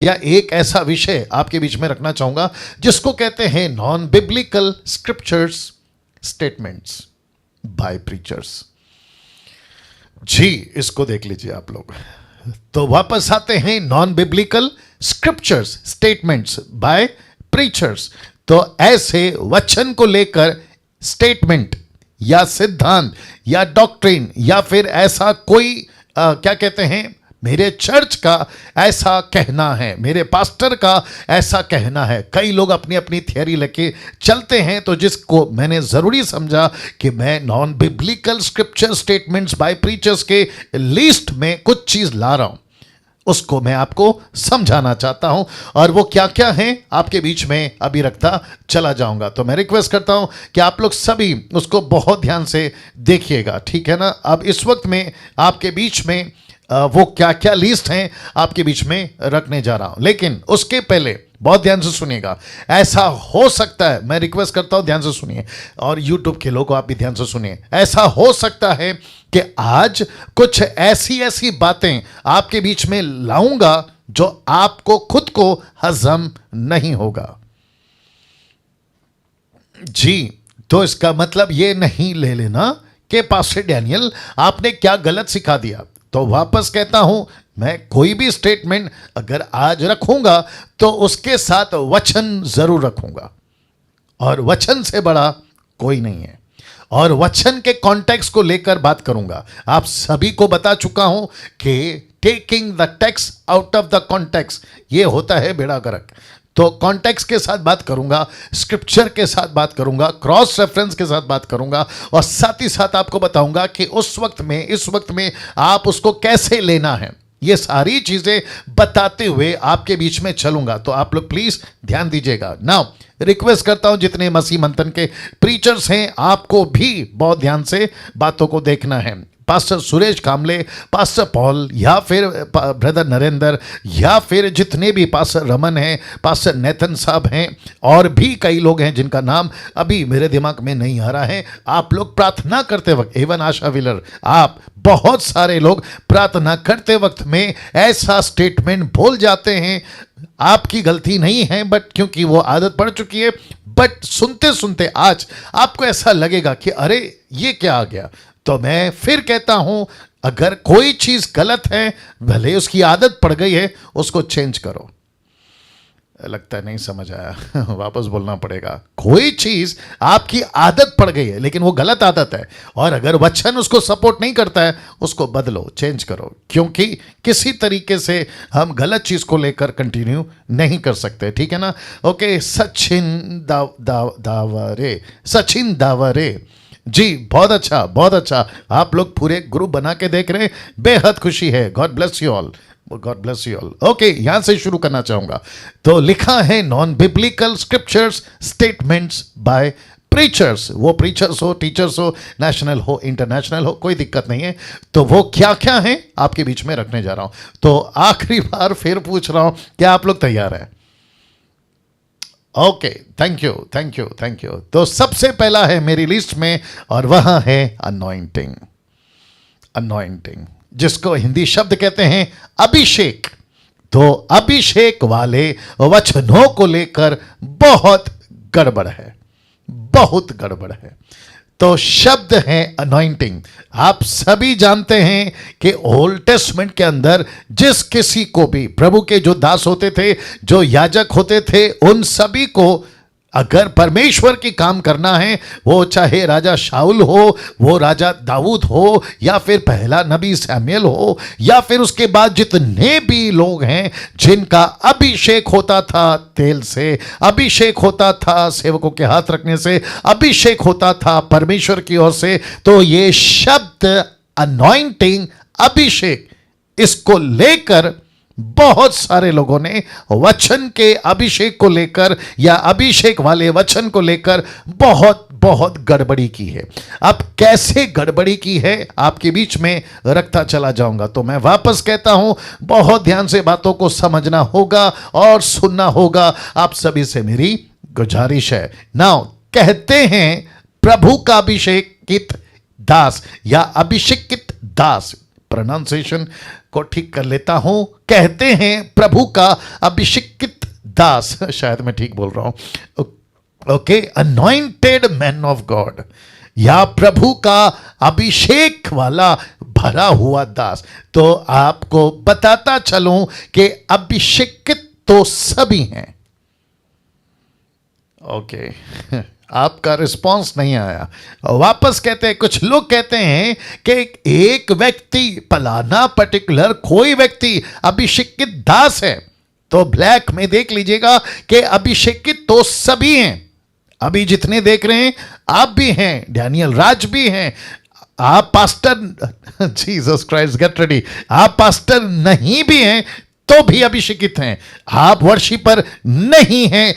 या एक ऐसा विषय आपके बीच में रखना चाहूंगा जिसको कहते हैं non biblical scriptures statements by preachers. जी, इसको देख लीजिए आप लोग। तो वापस आते हैं non biblical scriptures statements by preachers. तो ऐसे वचन को लेकर स्टेटमेंट या सिद्धांत या डॉक्ट्रिन या फिर ऐसा कोई क्या कहते हैं, मेरे चर्च का ऐसा कहना है, मेरे पास्टर का ऐसा कहना है। कई लोग अपनी अपनी थियरी लेके चलते हैं, तो जिसको मैंने ज़रूरी समझा कि मैं non biblical scripture statements by preachers के लिस्ट में कुछ चीज़ ला रहा हूँ, उसको मैं आपको समझाना चाहता हूं और वो क्या क्या है आपके बीच में अभी रखता चला जाऊंगा। तो मैं रिक्वेस्ट करता हूं कि आप लोग सभी उसको बहुत ध्यान से देखिएगा, ठीक है ना। अब इस वक्त में आपके बीच में वो क्या क्या लिस्ट हैं आपके बीच में रखने जा रहा हूं, लेकिन उसके पहले बहुत ध्यान से सुनिएगा। ऐसा हो सकता है, मैं रिक्वेस्ट करता हूं ध्यान से सुनिए, और YouTube के लोगों आप भी ध्यान से सुनिए। ऐसा हो सकता है कि आज कुछ ऐसी ऐसी बातें आपके बीच में लाऊंगा जो आपको खुद को हजम नहीं होगा। जी, तो इसका मतलब ये नहीं ले लेना कि पास्टर डैनियल आपने क्या गलत सिखा दिया। तो वापस कहता हूं, मैं कोई भी स्टेटमेंट अगर आज रखूंगा तो उसके साथ वचन जरूर रखूंगा, और वचन से बड़ा कोई नहीं है, और वचन के कॉन्टेक्स्ट को लेकर बात करूंगा। आप सभी को बता चुका हूं कि taking the text out of the context ये होता है बेड़ा गर्क। तो कॉन्टेक्स्ट के साथ बात करूंगा, स्क्रिप्चर के साथ बात करूंगा, क्रॉस रेफरेंस के साथ बात करूंगा, और साथ ही साथ आपको बताऊंगा कि उस वक्त में, इस वक्त में आप उसको कैसे लेना है। ये सारी चीजें बताते हुए आपके बीच में चलूंगा, तो आप लोग प्लीज ध्यान दीजिएगा। नाउ रिक्वेस्ट करता हूं जितने मसीह मंथन के प्रीचर्स हैं, आपको भी बहुत ध्यान से बातों को देखना है। पास्टर सुरेश कामले, पास्टर पॉल, या फिर ब्रदर नरेंद्र, या फिर जितने भी पास्टर रमन हैं, पास्टर नेथन साहब हैं, और भी कई लोग हैं जिनका नाम अभी मेरे दिमाग में नहीं आ रहा है। आप लोग प्रार्थना करते वक्त, एवन आशा विलर, आप बहुत सारे लोग प्रार्थना करते वक्त में ऐसा स्टेटमेंट बोल जाते हैं। आपकी गलती नहीं है, बट क्योंकि वो आदत पड़ चुकी है, बट सुनते सुनते आज आपको ऐसा लगेगा कि अरे ये क्या आ गया। तो मैं फिर कहता हूं, अगर कोई चीज गलत है, भले उसकी आदत पड़ गई है, उसको चेंज करो। लगता है नहीं समझ आया, वापस बोलना पड़ेगा। कोई चीज आपकी आदत पड़ गई है, लेकिन वो गलत आदत है, और अगर वचन उसको सपोर्ट नहीं करता है, उसको बदलो, चेंज करो, क्योंकि किसी तरीके से हम गलत चीज को लेकर कंटिन्यू नहीं कर सकते, ठीक है ना। ओके, सचिन दावरे, सचिन दावरे जी, बहुत अच्छा, बहुत अच्छा। आप लोग पूरे ग्रुप बना के देख रहे हैं, बेहद खुशी है। God bless you all, God bless you all. Okay, यहां से शुरू करना चाहूंगा। तो लिखा है non biblical scriptures statements by preachers. वो प्रीचर्स हो, टीचर्स हो, नेशनल हो, इंटरनेशनल हो, कोई दिक्कत नहीं है। तो वो क्या क्या है आपके बीच में रखने जा रहा हूं। तो आखिरी बार फिर पूछ रहा हूं, क्या आप लोग तैयार हैं? Okay, thank you, thank you, thank you. तो सबसे पहला है मेरी लिस्ट में, और वह है अनॉइंटिंग। अनॉइंटिंग, जिसको हिंदी शब्द कहते हैं अभिषेक। तो अभिषेक वाले वचनों को लेकर बहुत गड़बड़ है, बहुत गड़बड़ है। तो शब्द है अनॉइंटिंग। आप सभी जानते हैं कि ओल्ड टेस्टमेंट के अंदर जिस किसी को भी, प्रभु के जो दास होते थे, जो याजक होते थे, उन सभी को अगर परमेश्वर की काम करना है, वो चाहे राजा शाऊल हो, वो राजा दाऊद हो, या फिर पहला नबी सैमुएल हो, या फिर उसके बाद जितने भी लोग हैं जिनका अभिषेक होता था तेल से, अभिषेक होता था सेवकों के हाथ रखने से, अभिषेक होता था परमेश्वर की ओर से, तो ये शब्द अनॉइंटिंग, अभिषेक, इसको लेकर बहुत सारे लोगों ने वचन के अभिषेक को लेकर या अभिषेक वाले वचन को लेकर बहुत बहुत गड़बड़ी की है। अब कैसे गड़बड़ी की है आपके बीच में रखता चला जाऊंगा। तो मैं वापस कहता हूं, बहुत ध्यान से बातों को समझना होगा और सुनना होगा। आप सभी से मेरी गुजारिश है। नाउ कहते हैं प्रभु का अभिषेकित दास या अभिषेकित दास, प्रोनाउंसिएशन को ठीक कर लेता हूं। कहते हैं प्रभु का अभिषिक्त दास, शायद मैं ठीक बोल रहा हूं, okay, anointed man of God, या प्रभु का अभिषेक वाला भरा हुआ दास। तो आपको बताता चलूं कि अभिषेकित तो सभी हैं। ओके आपका रिस्पांस नहीं आया। वापस कहते हैं, कुछ लोग कहते हैं कि एक व्यक्ति फलाना पर्टिकुलर कोई व्यक्ति अभिषेकित दास है, तो ब्लैक में देख लीजिएगा कि अभिषेकित तो सभी हैं। अभी जितने देख रहे हैं आप भी हैं, डैनियल राज भी हैं, आप pastor Jesus Christ get ready, आप पास्टर नहीं भी हैं तो भी अभिषेकित हैं, आप वर्शिपर नहीं हैं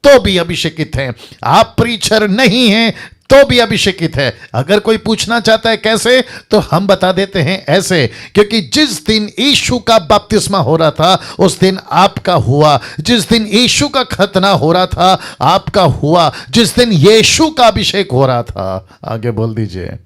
तो भी अभिषेकित हैं, आप प्रीचर नहीं हैं तो भी अभिषेकित है। अगर कोई पूछना चाहता है कैसे, तो हम बता देते हैं ऐसे, क्योंकि जिस दिन यीशु का बपतिस्मा हो रहा था उस दिन आपका हुआ, जिस दिन यीशु का खतना हो रहा था आपका हुआ, जिस दिन यीशु का अभिषेक हो रहा था, आगे बोल दीजिए,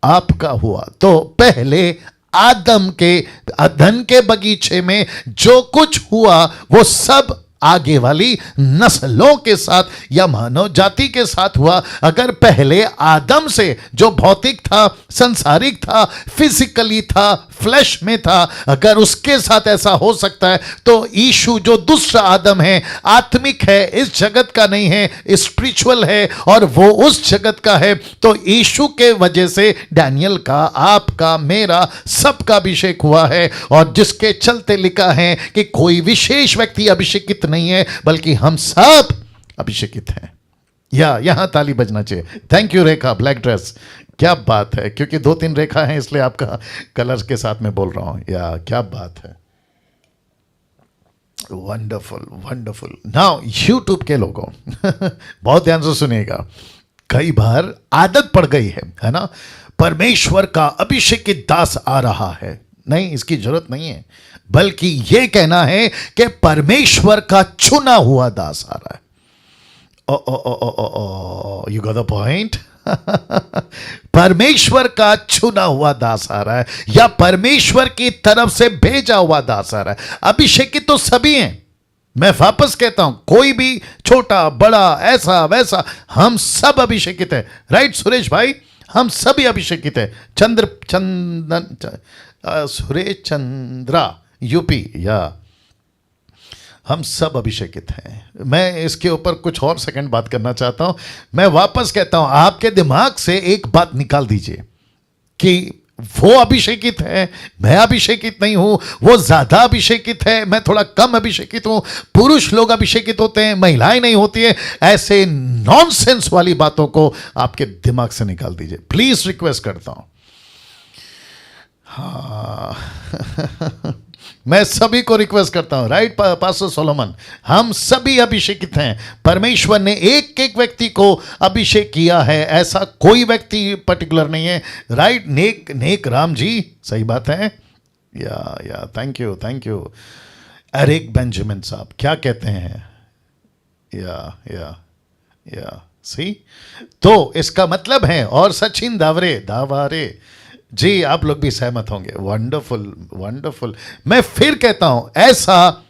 आपका हुआ। तो पहले आदम के अदन के बगीचे में जो कुछ हुआ वो सब आगे वाली नस्लों के साथ या मानव जाति के साथ हुआ। अगर पहले आदम से जो भौतिक था, संसारिक था, फिजिकली था, फ्लैश में था, अगर उसके साथ ऐसा हो सकता है, तो यीशु जो दूसरा आदम है, आत्मिक है, इस जगत का नहीं है, स्पिरिचुअल है और वो उस जगत का है, तो यीशु के वजह से डैनियल का, आपका, मेरा, सबका अभिषेक हुआ है। और जिसके चलते लिखा है कि कोई विशेष व्यक्ति अभिषेकित नहीं है, बल्कि हम सब अभिषेकित हैं। या यहां ताली बजना चाहिए। Thank you Rekha, black dress, क्या बात है, क्योंकि 2-3 रेखा हैं इसलिए आपका कलर के साथ में बोल रहा हूं। या क्या बात है, वंडरफुल वंडरफुल। नाउ यूट्यूब के लोगों बहुत ध्यान से सुनिएगा, कई बार आदत पड़ गई है ना, परमेश्वर का अभिषेकित दास आ रहा है। नहीं, इसकी जरूरत नहीं है, बल्कि यह कहना है कि परमेश्वर का चुना हुआ दास आ रहा है। You got the point. परमेश्वर का चुना हुआ दास आ रहा है, या परमेश्वर की तरफ से भेजा हुआ दास आ रहा है। अभिषेकित तो सभी हैं, मैं वापस कहता हूं, कोई भी छोटा बड़ा ऐसा वैसा, हम सब अभिषेकित है। राइट सुरेश भाई, हम सभी अभिषेकित है। सुरेश चंद्रा यूपी, या हम सब अभिषेकित हैं। मैं इसके ऊपर कुछ और सेकंड बात करना चाहता हूं। मैं वापस कहता हूं, आपके दिमाग से एक बात निकाल दीजिए कि वो अभिषेकित है, मैं अभिषेकित नहीं हूं, वो ज्यादा अभिषेकित है, मैं थोड़ा कम अभिषेकित हूं, पुरुष लोग अभिषेकित होते हैं, महिलाएं नहीं होती है। ऐसे नॉनसेंस वाली बातों को आपके दिमाग से निकाल दीजिए, प्लीज रिक्वेस्ट करता हूं। हाँ मैं सभी को रिक्वेस्ट करता हूं, राइट पास्टर सोलोमन, हम सभी अभिषेकित हैं। परमेश्वर ने एक एक व्यक्ति को अभिषेक किया है, ऐसा कोई व्यक्ति पर्टिकुलर नहीं है। राइट नेक राम जी, सही बात है। या थैंक यू। एरिक बेंजामिन साहब क्या कहते हैं? या सी, तो इसका मतलब है, और सचिन दावारे जी, आप लोग भी सहमत होंगे। वंडरफुल। मैं फिर कहता हूं, ऐसा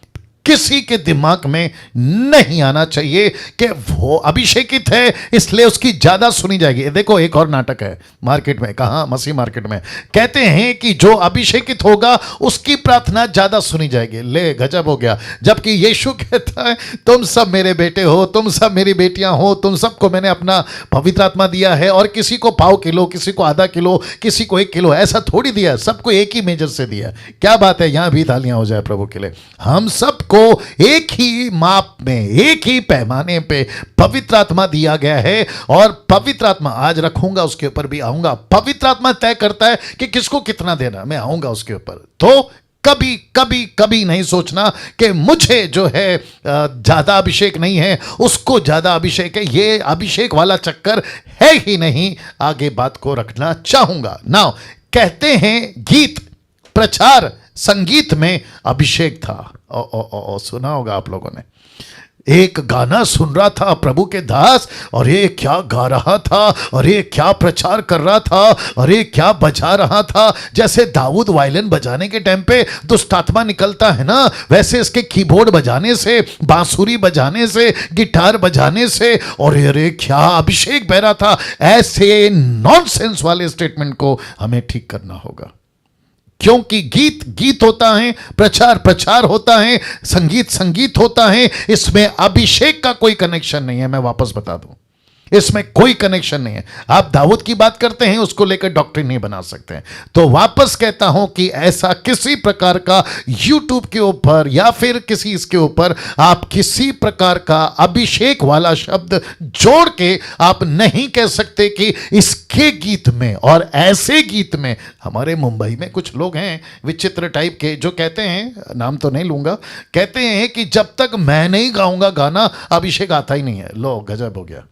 किसी के दिमाग में नहीं आना चाहिए कि वो अभिषेकित है इसलिए उसकी ज्यादा सुनी जाएगी। देखो, एक और नाटक है मार्केट में, कहां, मसीह मार्केट में, कहते हैं कि जो अभिषेकित होगा उसकी प्रार्थना ज्यादा सुनी जाएगी। ले, गजब हो गया। जबकि यीशु कहता है, तुम सब मेरे बेटे हो, तुम सब मेरी बेटियां हो, तुम सबको मैंने अपना पवित्र आत्मा दिया है, और किसी को पाव किलो, किसी को आधा किलो, किसी को 1 किलो, ऐसा थोड़ी दिया, सबको एक ही मेजर से दिया। क्या बात है, यहां भी तालियां हो जाए प्रभु के लिए। हम सबको एक ही माप में, एक ही पैमाने पे पवित्र आत्मा दिया गया है, और पवित्र आत्मा आज रखूंगा, उसके ऊपर भी आऊंगा। पवित्र आत्मा तय करता है कि किसको कितना देना, मैं आऊंगा उसके ऊपर। तो कभी नहीं सोचना कि मुझे जो है ज्यादा अभिषेक नहीं है, उसको ज्यादा अभिषेक है। ये अभिषेक वाला चक्कर है ही नहीं। आगे बात को रखना चाहूंगा। नाउ कहते हैं गीत, प्रचार, संगीत में अभिषेक था। सुना होगा आप लोगों ने। एक गाना सुन रहा था प्रभु के दास, और ये क्या गा रहा था, और ये क्या प्रचार कर रहा था, और ये क्या बजा रहा था। जैसे दाऊद वायलिन बजाने के टाइम पे दुष्ट आत्मा निकलता है ना, वैसे इसके कीबोर्ड बजाने से, बांसुरी बजाने से, गिटार बजाने से, और ये क्या अभिषेक बह रहा था। ऐसे नॉनसेंस वाले स्टेटमेंट को हमें ठीक करना होगा, क्योंकि गीत गीत होता है, प्रचार प्रचार होता है, संगीत संगीत होता है। इसमें अभिषेक का कोई कनेक्शन नहीं है। मैं वापस बता दूं, इसमें कोई कनेक्शन नहीं है। आप दाऊद की बात करते हैं, उसको लेकर डॉक्ट्रिन नहीं बना सकते हैं। तो वापस कहता हूं कि ऐसा किसी प्रकार का यूट्यूब के ऊपर या फिर किसी इसके ऊपर आप किसी प्रकार का अभिषेक वाला शब्द जोड़ के आप नहीं कह सकते कि इसके गीत में और ऐसे गीत में। हमारे मुंबई में कुछ लोग हैं विचित्र टाइप के, जो कहते हैं, नाम तो नहीं लूंगा, कहते हैं कि जब तक मैं नहीं गाऊंगा गाना अभिषेक आता ही नहीं है। लो, गजब हो गया।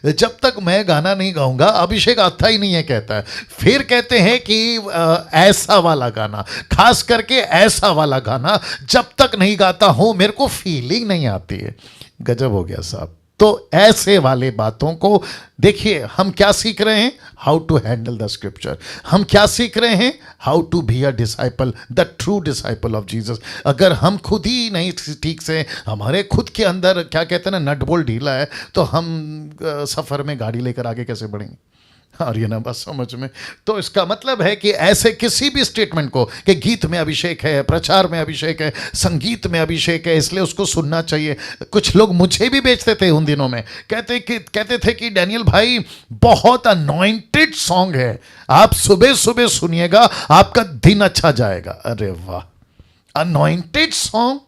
जब तक मैं गाना नहीं गाऊंगा अभिषेक आता ही नहीं है, कहता है। फिर कहते हैं कि ऐसा वाला गाना, खास करके ऐसा वाला गाना जब तक नहीं गाता हूं मेरे को फीलिंग नहीं आती है। गजब हो गया साहब। तो ऐसे वाले बातों को देखिए, हम क्या सीख रहे हैं? How to handle the scripture. हम क्या सीख रहे हैं? How to be a disciple, the true disciple of Jesus. अगर हम खुद ही नहीं ठीक से, हमारे खुद के अंदर क्या कहते हैं ना, नट बोल्ट ढीला है, तो हम सफ़र में गाड़ी लेकर आगे कैसे बढ़ेंगे? और ये ना बस समझ में। तो इसका मतलब है कि ऐसे किसी भी स्टेटमेंट को कि गीत में अभिषेक है, प्रचार में अभिषेक है, संगीत में अभिषेक है, इसलिए उसको सुनना चाहिए। कुछ लोग मुझे भी बेचते थे उन दिनों में, कहते थे कि डैनियल भाई बहुत अनॉइंटेड सॉन्ग है, आप सुबह सुबह सुनिएगा आपका दिन अच्छा जाएगा। अरे वाह, anointed song,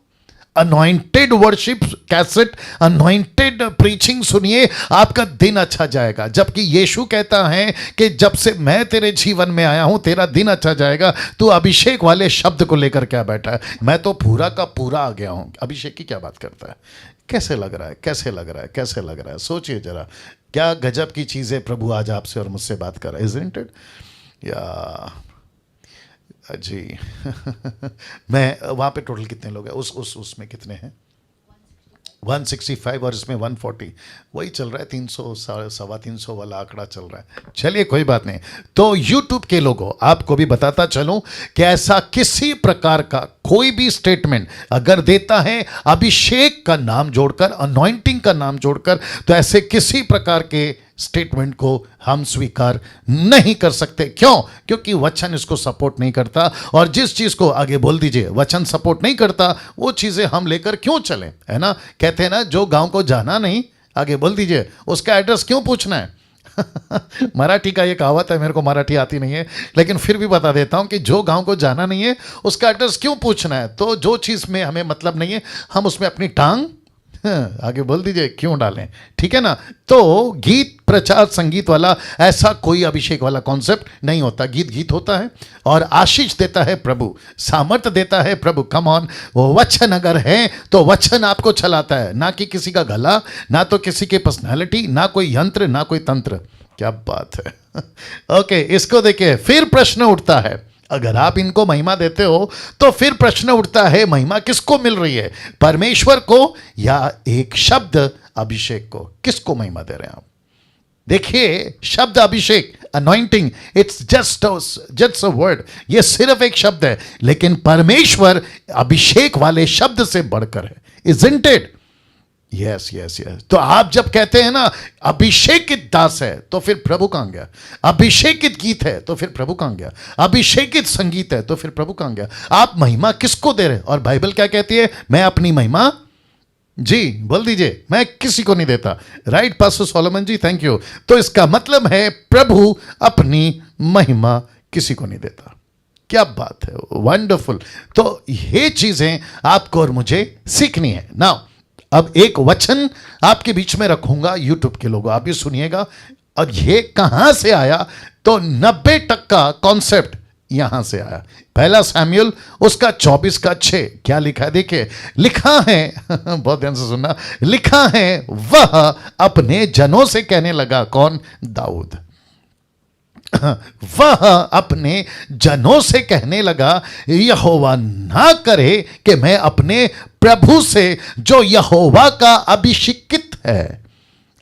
anointed worship cassette, anointed preaching सुनिए, आपका दिन अच्छा जाएगा। जबकि यीशु कहता है कि जब से मैं तेरे जीवन में आया हूं तेरा दिन अच्छा जाएगा। तू अभिषेक वाले शब्द को लेकर क्या बैठा है? मैं तो पूरा का पूरा आ गया हूं। अभिषेक की क्या बात करता है? कैसे लग रहा है, कैसे लग रहा है, कैसे लग रहा है? सोचिए जरा, क्या गजब की चीज़ें प्रभु आज आपसे और मुझसे बात कर रहा है। Isn't it? या जी मैं वहाँ पे टोटल कितने लोग हैं? उसमें कितने हैं? 165 और इसमें 140, वही चल रहा है। 300, 350 वाला आंकड़ा चल रहा है। चलिए कोई बात नहीं। तो यूट्यूब के लोगों, आपको भी बताता चलूं कि ऐसा किसी प्रकार का कोई भी स्टेटमेंट अगर देता है अभिषेक का नाम जोड़कर, अनॉइंटिंग का नाम जोड़कर, तो ऐसे किसी प्रकार के स्टेटमेंट को हम स्वीकार नहीं कर सकते। क्यों? क्योंकि वचन इसको सपोर्ट नहीं करता। और जिस चीज को, आगे बोल दीजिए, वचन सपोर्ट नहीं करता, वो चीजें हम लेकर क्यों चलें? है ना, कहते हैं ना, जो गांव को जाना नहीं, आगे बोल दीजिए, उसका एड्रेस क्यों पूछना है? मराठी का ये कहावत है, मेरे को मराठी आती नहीं है, लेकिन फिर भी बता देता हूं कि जो गांव को जाना नहीं है उसका एड्रेस क्यों पूछना है? तो जो चीज में हमें मतलब नहीं है, हम उसमें अपनी टांग, आगे बोल दीजिए, क्यों डालें? ठीक है ना। तो गीत, प्रचार, संगीत वाला ऐसा कोई अभिषेक वाला कॉन्सेप्ट नहीं होता। गीत गीत होता है और आशीष देता है प्रभु, सामर्थ्य देता है प्रभु। कम ऑन, वो वचन अगर है तो वचन आपको चलाता है, ना कि किसी का गला, ना तो किसी की पर्सनालिटी, ना कोई यंत्र, ना कोई तंत्र। क्या बात है। ओके, इसको देखिए, फिर प्रश्न उठता है, अगर आप इनको महिमा देते हो तो फिर प्रश्न उठता है, महिमा किसको मिल रही है? परमेश्वर को या एक शब्द अभिषेक को? किसको महिमा दे रहे हैं आप? देखिए, शब्द अभिषेक, anointing, it's just a word, ये सिर्फ एक शब्द है, लेकिन परमेश्वर अभिषेक वाले शब्द से बढ़कर है। Isn't it? Yes yes yes. तो आप जब कहते हैं ना अभिषेकित दास है, तो फिर प्रभु कहां गया? अभिषेकित गीत है तो फिर प्रभु कहां गया? अभिषेकित संगीत है तो फिर प्रभु कहां गया? आप महिमा किसको दे रहे? और बाइबल क्या कहती है? मैं अपनी महिमा, जी बोल दीजिए, मैं किसी को नहीं देता। Right pastor Solomon ji, thank you. तो इसका मतलब है प्रभु अपनी महिमा किसी को नहीं देता। क्या बात है, वंडरफुल। तो ये चीजें आपको और मुझे सीखनी है। नाउ अब एक वचन आपके बीच में रखूंगा, यूट्यूब के लोगों, आप भी सुनिएगा। और ये कहां से आया? तो 90% कॉन्सेप्ट यहां से आया। पहला सैमुएल उसका 24:6 क्या लिखा है? देखिए, लिखा है बहुत ध्यान से सुनना, लिखा है, वह अपने जनों से कहने लगा। कौन? दाऊद। वह अपने जनों से कहने लगा, यहोवा ना करे कि मैं अपने प्रभु से, जो यहोवा का अभिषिक्त है,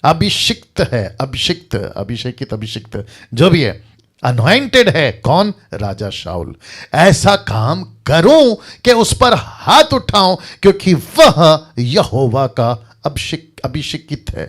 अभिषिक्त है, अभिषिक्त जो भी है, अनॉइंटेड है, कौन? राजा शाऊल, ऐसा काम करूं कि उस पर हाथ उठाऊं, क्योंकि वह यहोवा का अभिषिक्त है।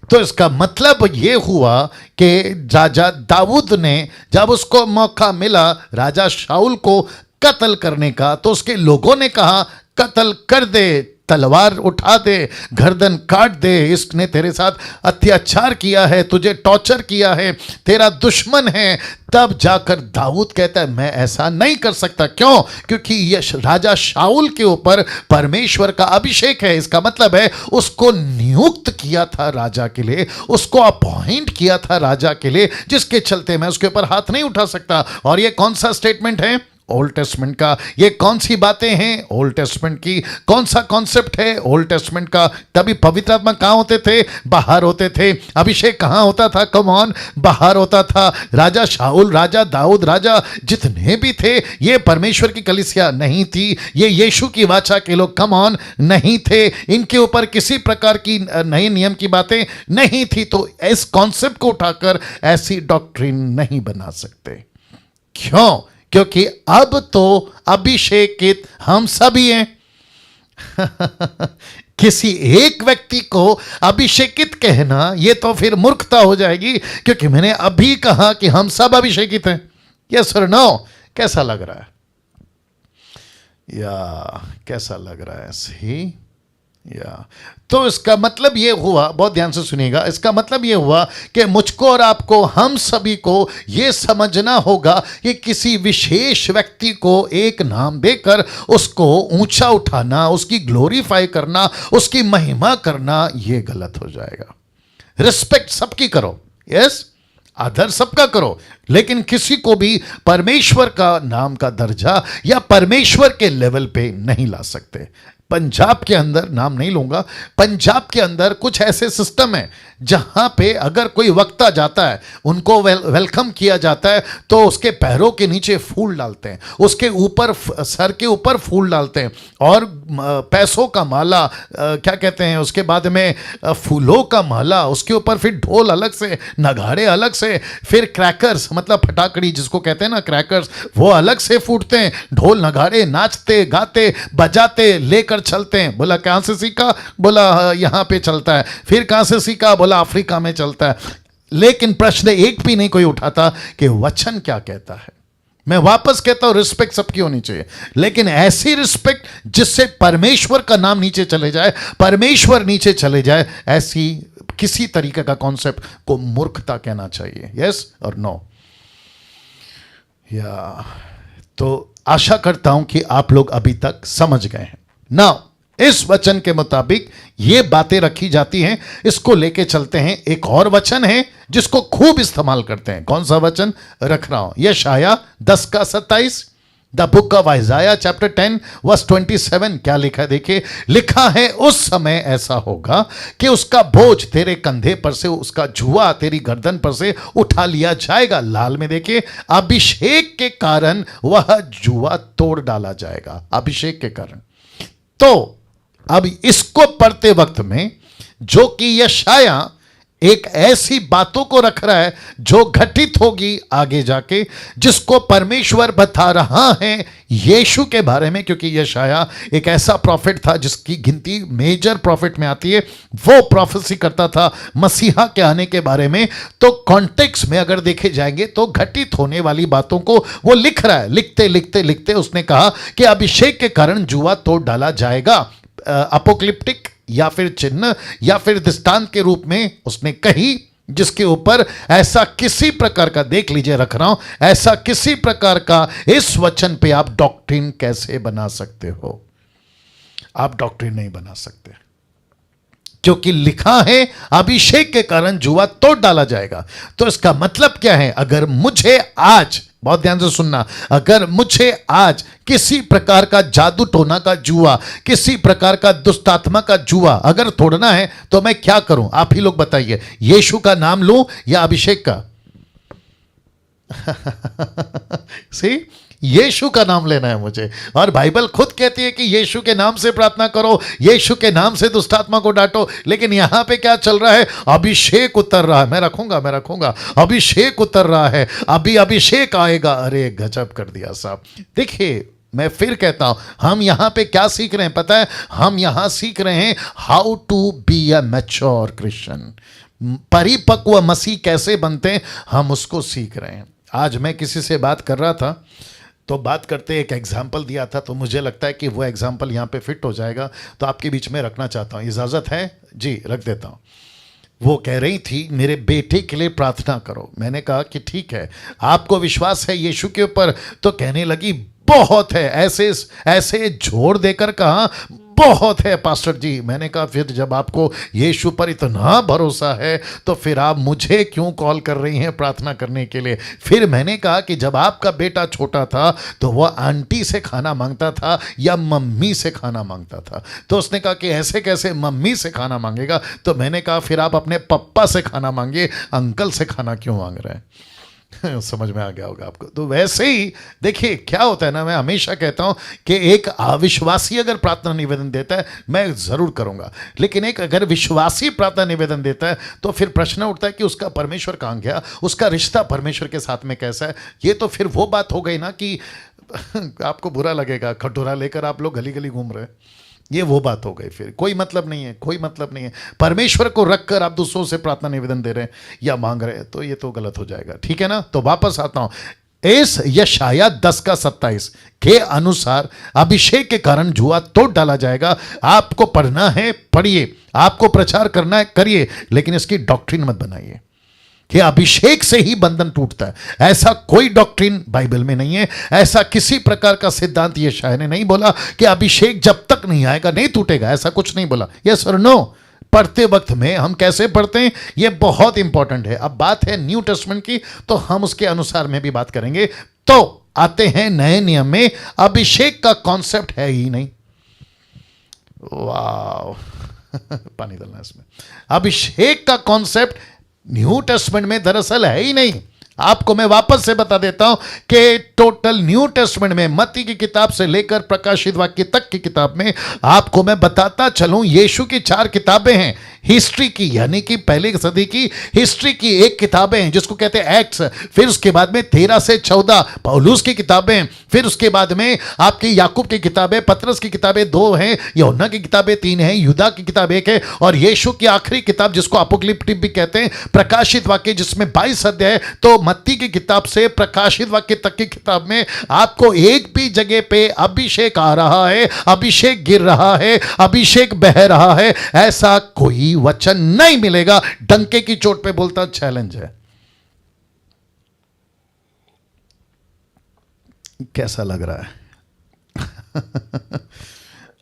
तो इसका मतलब यह हुआ कि राजा दाऊद ने जब उसको मौका मिला राजा शाऊल को कत्ल करने का, तो उसके लोगों ने कहा कत्ल कर दे, तलवार उठा दे, गर्दन काट दे, इसने तेरे साथ अत्याचार किया है, तुझे टॉर्चर किया है, तेरा दुश्मन है। तब जाकर दाऊद कहता है मैं ऐसा नहीं कर सकता। क्यों? क्योंकि यह राजा शाऊल के ऊपर परमेश्वर का अभिषेक है। इसका मतलब है उसको नियुक्त किया था राजा के लिए, उसको अपॉइंट किया था राजा के लिए, जिसके चलते मैं उसके ऊपर हाथ नहीं उठा सकता। और यह कौन सा स्टेटमेंट है? ओल्ड टेस्टमेंट का। ये कौन सी बातें हैं? ओल्ड टेस्टमेंट की। कौन सा कॉन्सेप्ट है? ओल्ड टेस्टमेंट का। तभी पवित्र आत्मा कहाँ होते थे? बाहर होते थे। अभिषेक कहाँ होता था? कम ऑन, बाहर होता था। राजा शाऊल, राजा दाऊद, राजा जितने भी थे, ये परमेश्वर की कलीसिया नहीं थी, ये यीशु की वाचा के लोग, कम ऑन, नहीं थे। इनके ऊपर किसी प्रकार की नए नियम की बातें नहीं थी। तो इस कॉन्सेप्ट को उठाकर ऐसी डॉक्ट्रिन नहीं बना सकते। क्यों? क्योंकि अब तो अभिषेकित हम सभी हैं। किसी एक व्यक्ति को अभिषेकित कहना यह तो फिर मूर्खता हो जाएगी, क्योंकि मैंने अभी कहा कि हम सब अभिषेकित हैं। यस और नो? कैसा लग रहा है? या कैसा लग रहा है? सही या। तो इसका मतलब यह हुआ, बहुत ध्यान से सुनिएगा, इसका मतलब यह हुआ कि मुझको और आपको, हम सभी को यह समझना होगा कि किसी विशेष व्यक्ति को एक नाम देकर उसको ऊंचा उठाना, उसकी ग्लोरीफाई करना, उसकी महिमा करना, यह गलत हो जाएगा। रिस्पेक्ट सबकी करो, यस, आदर सबका करो, लेकिन किसी को भी परमेश्वर का नाम का दर्जा या परमेश्वर के लेवल पे नहीं ला सकते। पंजाब के अंदर, नाम नहीं लूंगा, पंजाब के अंदर कुछ ऐसे सिस्टम है जहां पे अगर कोई वक्ता जाता है, उनको वेलकम किया जाता है, तो उसके पैरों के नीचे फूल डालते हैं, उसके ऊपर, सर के ऊपर फूल डालते हैं, और पैसों का माला, क्या कहते हैं उसके बाद में, फूलों का माला, उसके ऊपर फिर ढोल अलग से, नगाड़े अलग से, फिर क्रैकर्स, मतलब फटाकड़ी जिसको कहते हैं ना, क्रैकर्स, वो अलग से फूटते हैं, ढोल नगाड़े, नाचते गाते बजाते लेकर चलते हैं। बोला कहां से सीखा? बोला यहां पे चलता है। फिर कहां से सीखा? बोला अफ्रीका में चलता है। लेकिन प्रश्न एक भी नहीं कोई उठाता कि वचन क्या कहता है। मैं वापस कहता हूं, रिस्पेक्ट सबकी होनी चाहिए, लेकिन ऐसी रिस्पेक्ट जिससे परमेश्वर का नाम नीचे चले जाए, परमेश्वर नीचे चले जाए, ऐसी किसी तरीके का कॉन्सेप्ट को मूर्खता कहना चाहिए। यस और नो? या तो आशा करता हूं कि आप लोग अभी तक समझ गए हैं ना। इस वचन के मुताबिक ये बातें रखी जाती हैं। इसको लेके चलते हैं। एक और वचन है जिसको खूब इस्तेमाल करते हैं। कौन सा वचन रख रहा हूं? यशाया 10:27, the book of Isaiah chapter 10 verse 27। क्या लिखा है? देखिए, लिखा है उस समय ऐसा होगा कि उसका बोझ तेरे कंधे पर से, उसका जुआ तेरी गर्दन पर से उठा लिया जाएगा। लाल में देखिए, अभिषेक के कारण वह जुआ तोड़ डाला जाएगा। अभिषेक के कारण। तो अब इसको पढ़ते वक्त में, जो कि यशाया एक ऐसी बातों को रख रहा है जो घटित होगी आगे जाके, जिसको परमेश्वर बता रहा है यीशु के बारे में, क्योंकि यशाया एक ऐसा प्रॉफिट था जिसकी गिनती मेजर प्रॉफिट में आती है। वो प्रोफेसी करता था मसीहा के आने के बारे में। तो कॉन्टेक्स्ट में अगर देखे जाएंगे तो घटित होने वाली बातों को वो लिख रहा है। लिखते लिखते लिखते उसने कहा कि अभिषेक के कारण जुआ तोड़ डाला जाएगा। अपोक्लिप्टिक या फिर चिन्ह या फिर दृष्टांत के रूप में उसने कही, जिसके ऊपर ऐसा किसी प्रकार का, देख लीजिए रख रहा हूं, ऐसा किसी प्रकार का इस वचन पे आप डॉक्ट्रिन कैसे बना सकते हो? आप डॉक्ट्रिन नहीं बना सकते, क्योंकि लिखा है अभिषेक के कारण जुआ तोड़ डाला जाएगा। तो इसका मतलब क्या है? अगर मुझे आज, बहुत ध्यान से सुनना, अगर मुझे आज किसी प्रकार का जादू टोना का जुआ, किसी प्रकार का दुष्टात्मा का जुआ अगर तोड़ना है, तो मैं क्या करूं? आप ही लोग बताइए। यीशु का नाम लूं या अभिषेक का? सी, यीशु का नाम लेना है मुझे, और बाइबल खुद कहती है कि यीशु के नाम से प्रार्थना करो, यीशु के नाम से दुष्ट आत्मा को डांटो। लेकिन यहां पे क्या चल रहा है? अभिषेक उतर रहा है। मैं रखूंगा, अभिषेक उतर रहा है, अभी अभिषेक आएगा। अरे गजब कर दिया साहब। देखिए, मैं फिर कहता हूं, हम यहां पे क्या सीख रहे हैं पता है? हम यहां सीख रहे हैं how to be a mature Christian. परिपक्व मसीह कैसे बनते हैं, हम उसको सीख रहे हैं। आज मैं किसी से बात कर रहा था, तो बात करते एक एग्जाम्पल दिया था, तो मुझे लगता है कि वो एग्जाम्पल यहाँ पे फिट हो जाएगा, तो आपके बीच में रखना चाहता हूँ। इजाज़त है जी? रख देता हूँ। वो कह रही थी मेरे बेटे के लिए प्रार्थना करो। मैंने कहा कि ठीक है, आपको विश्वास है यीशु के ऊपर? तो कहने लगी बहुत है। ऐसे ऐसे जोर देकर कहा बहुत है पास्टर जी। मैंने कहा फिर जब आपको यीशु पर इतना भरोसा है तो फिर आप मुझे क्यों कॉल कर रही हैं प्रार्थना करने के लिए? फिर मैंने कहा कि जब आपका बेटा छोटा था तो वह आंटी से खाना मांगता था या मम्मी से खाना मांगता था? तो उसने कहा कि ऐसे कैसे मम्मी से खाना मांगेगा? तो मैंने कहा फिर आप अपने पप्पा से खाना मांगिए, अंकल से खाना क्यों मांग रहे हैं? समझ में आ गया होगा आपको। तो वैसे ही देखिए क्या होता है ना, मैं हमेशा कहता हूं कि एक अविश्वासी अगर प्रार्थना निवेदन देता है मैं जरूर करूंगा, लेकिन एक अगर विश्वासी प्रार्थना निवेदन देता है तो फिर प्रश्न उठता है कि उसका परमेश्वर कहां गया, उसका रिश्ता परमेश्वर के साथ में कैसा है। ये तो फिर वो बात हो गई ना कि आपको बुरा लगेगा, कटोरा लेकर आप लोग गली गली घूम रहे हैं, ये वो बात हो गई। फिर कोई मतलब नहीं है, कोई मतलब नहीं है। परमेश्वर को रखकर आप दूसरों से प्रार्थना निवेदन दे रहे हैं या मांग रहे हैं, तो ये तो गलत हो जाएगा। ठीक है ना? तो वापस आता हूं। इस यशाया 10:27 के अनुसार अभिषेक के कारण जुआ तोड़ डाला जाएगा। आपको पढ़ना है पढ़िए, आपको प्रचार करना है करिए, लेकिन इसकी डॉक्ट्रिन मत बनाइए कि अभिषेक से ही बंधन टूटता है। ऐसा कोई डॉक्ट्रिन बाइबल में नहीं है, ऐसा किसी प्रकार का सिद्धांत यशाया ने नहीं बोला कि अभिषेक जब तक नहीं आएगा नहीं टूटेगा, ऐसा कुछ नहीं बोला। यस और नो? पढ़ते वक्त में हम कैसे पढ़ते हैं ये बहुत इंपॉर्टेंट है। अब बात है न्यू टेस्टमेंट की, तो हम उसके अनुसार में भी बात करेंगे। तो आते हैं नए नियम में, अभिषेक का कॉन्सेप्ट है ही नहीं। वाह पानी डालना इसमें। अभिषेक का कॉन्सेप्ट न्यू टेस्टमेंट में दरअसल है ही नहीं। आपको मैं वापस से बता देता हूं कि टोटल न्यू टेस्टमेंट में मत्ती की किताब से लेकर प्रकाशित वाक्य तक की किताब में आपको मैं बताता चलूं, यीशु की 4 किताबें हैं हिस्ट्री की, यानी कि पहली सदी की हिस्ट्री की 1 किताबें हैं जिसको कहते हैं एक्ट्स। फिर उसके बाद में 13 से 14 पौलुस की किताबें, फिर उसके बाद में आपकी याकूब की किताबें, पतरस की किताबें 2 हैं, यूहन्ना की किताबें 3 हैं, यूदा की किताब 1 है, और यीशु की आखिरी किताब जिसको अपोक्लिप्टिक भी कहते हैं, प्रकाशित वाक्य, जिसमें 22 अध्याय। तो मत्ती की किताब से प्रकाशित वाक्य तक की किताब में आपको एक भी जगह पे अभिषेक आ रहा है, अभिषेक गिर रहा है, अभिषेक बह रहा है, ऐसा कोई वचन नहीं मिलेगा। डंके की चोट पे बोलता चैलेंज है। कैसा लग रहा है?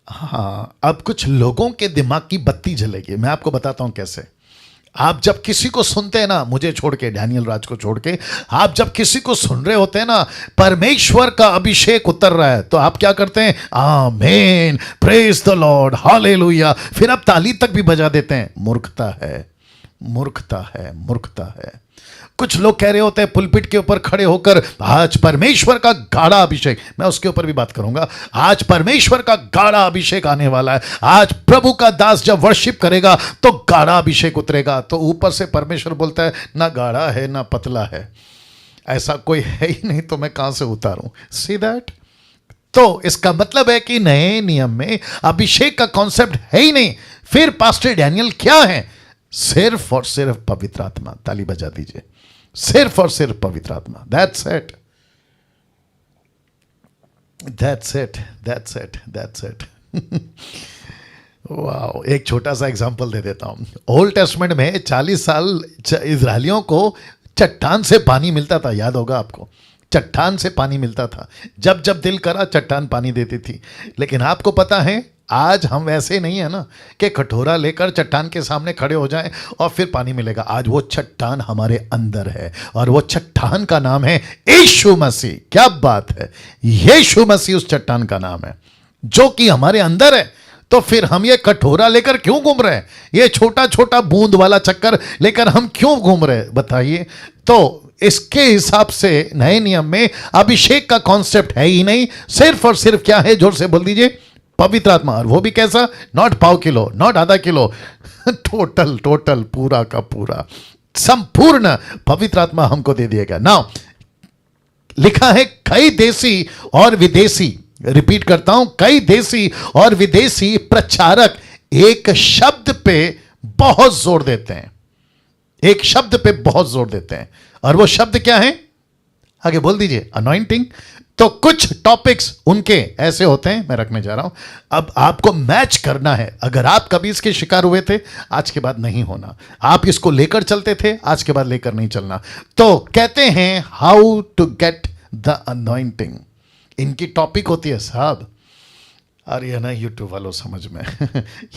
हाँ, अब कुछ लोगों के दिमाग की बत्ती जलेगी। मैं आपको बताता हूं कैसे। आप जब किसी को सुनते हैं ना, मुझे छोड़ के, डैनियल राज को छोड़ के, आप जब किसी को सुन रहे होते हैं ना, परमेश्वर का अभिषेक उतर रहा है, तो आप क्या करते हैं? आमीन, प्रेज द लॉर्ड, हालेलुया। फिर आप ताली तक भी बजा देते हैं। मूर्खता है, मूर्खता है, मूर्खता है। कुछ लोग कह रहे होते हैं पुलपिट के ऊपर खड़े होकर, आज परमेश्वर का गाढ़ा अभिषेक, मैं उसके ऊपर भी बात करूंगा, आज परमेश्वर का गाढ़ा अभिषेक आने वाला है, आज प्रभु का दास जब वर्शिप करेगा तो गाढ़ा अभिषेक उतरेगा। तो ऊपर से परमेश्वर बोलता है ना गाढ़ा है ना पतला है, ऐसा कोई है ही नहीं, तो मैं कहां से उतारूं? See that? तो इसका मतलब है कि नए नियम में अभिषेक का कॉन्सेप्ट है ही नहीं। फिर पास्टर डैनियल क्या है? सिर्फ और सिर्फ पवित्र आत्मा। ताली बजा दीजिए। सिर्फ और सिर्फ पवित्र आत्मा। That's it, that's it, that's it, that's it. Wow, एक छोटा सा एग्जांपल दे देता हूं। ओल्ड टेस्टमेंट में 40 साल इजरायलियों को चट्टान से पानी मिलता था, याद होगा आपको। चट्टान से पानी मिलता था, जब जब दिल करा चट्टान पानी देती थी। लेकिन आपको पता है आज हम वैसे नहीं है ना कि कटोरा लेकर चट्टान के सामने खड़े हो जाएं और फिर पानी मिलेगा। आज वो चट्टान हमारे अंदर है, और वो चट्टान का नाम है यीशु मसीह। क्या बात है! यीशु मसीह उस चट्टान का नाम है जो कि हमारे अंदर है। तो फिर हम ये कटोरा लेकर क्यों घूम रहे हैं? ये छोटा छोटा बूंद वाला चक्कर लेकर हम क्यों घूम रहे हैं? बताइए। तो इसके हिसाब से नए नियम में अभिषेक का कॉन्सेप्ट है ही नहीं, सिर्फ और सिर्फ क्या है, जोर से बोल दीजिए, पवित्र आत्मा। और वो भी कैसा, नॉट पाव किलो, नॉट आधा किलो, टोटल टोटल पूरा का पूरा संपूर्ण पवित्र आत्मा हमको दे दिएगा। नाउ लिखा है कई देसी और विदेशी, रिपीट करता हूं, कई देसी और विदेशी प्रचारक एक शब्द पे बहुत जोर देते हैं, एक शब्द पे बहुत जोर देते हैं, और वो शब्द क्या है, आगे बोल दीजिए, अनॉइंटिंग। तो कुछ टॉपिक्स उनके ऐसे होते हैं, मैं रखने जा रहा हूं, अब आपको मैच करना है। अगर आप कभी इसके शिकार हुए थे, आज के बाद नहीं होना। आप इसको लेकर चलते थे, आज के बाद लेकर नहीं चलना। तो कहते हैं how to get the anointing, इनकी टॉपिक होती है साहब, अरे है ना यूट्यूब वालों समझ में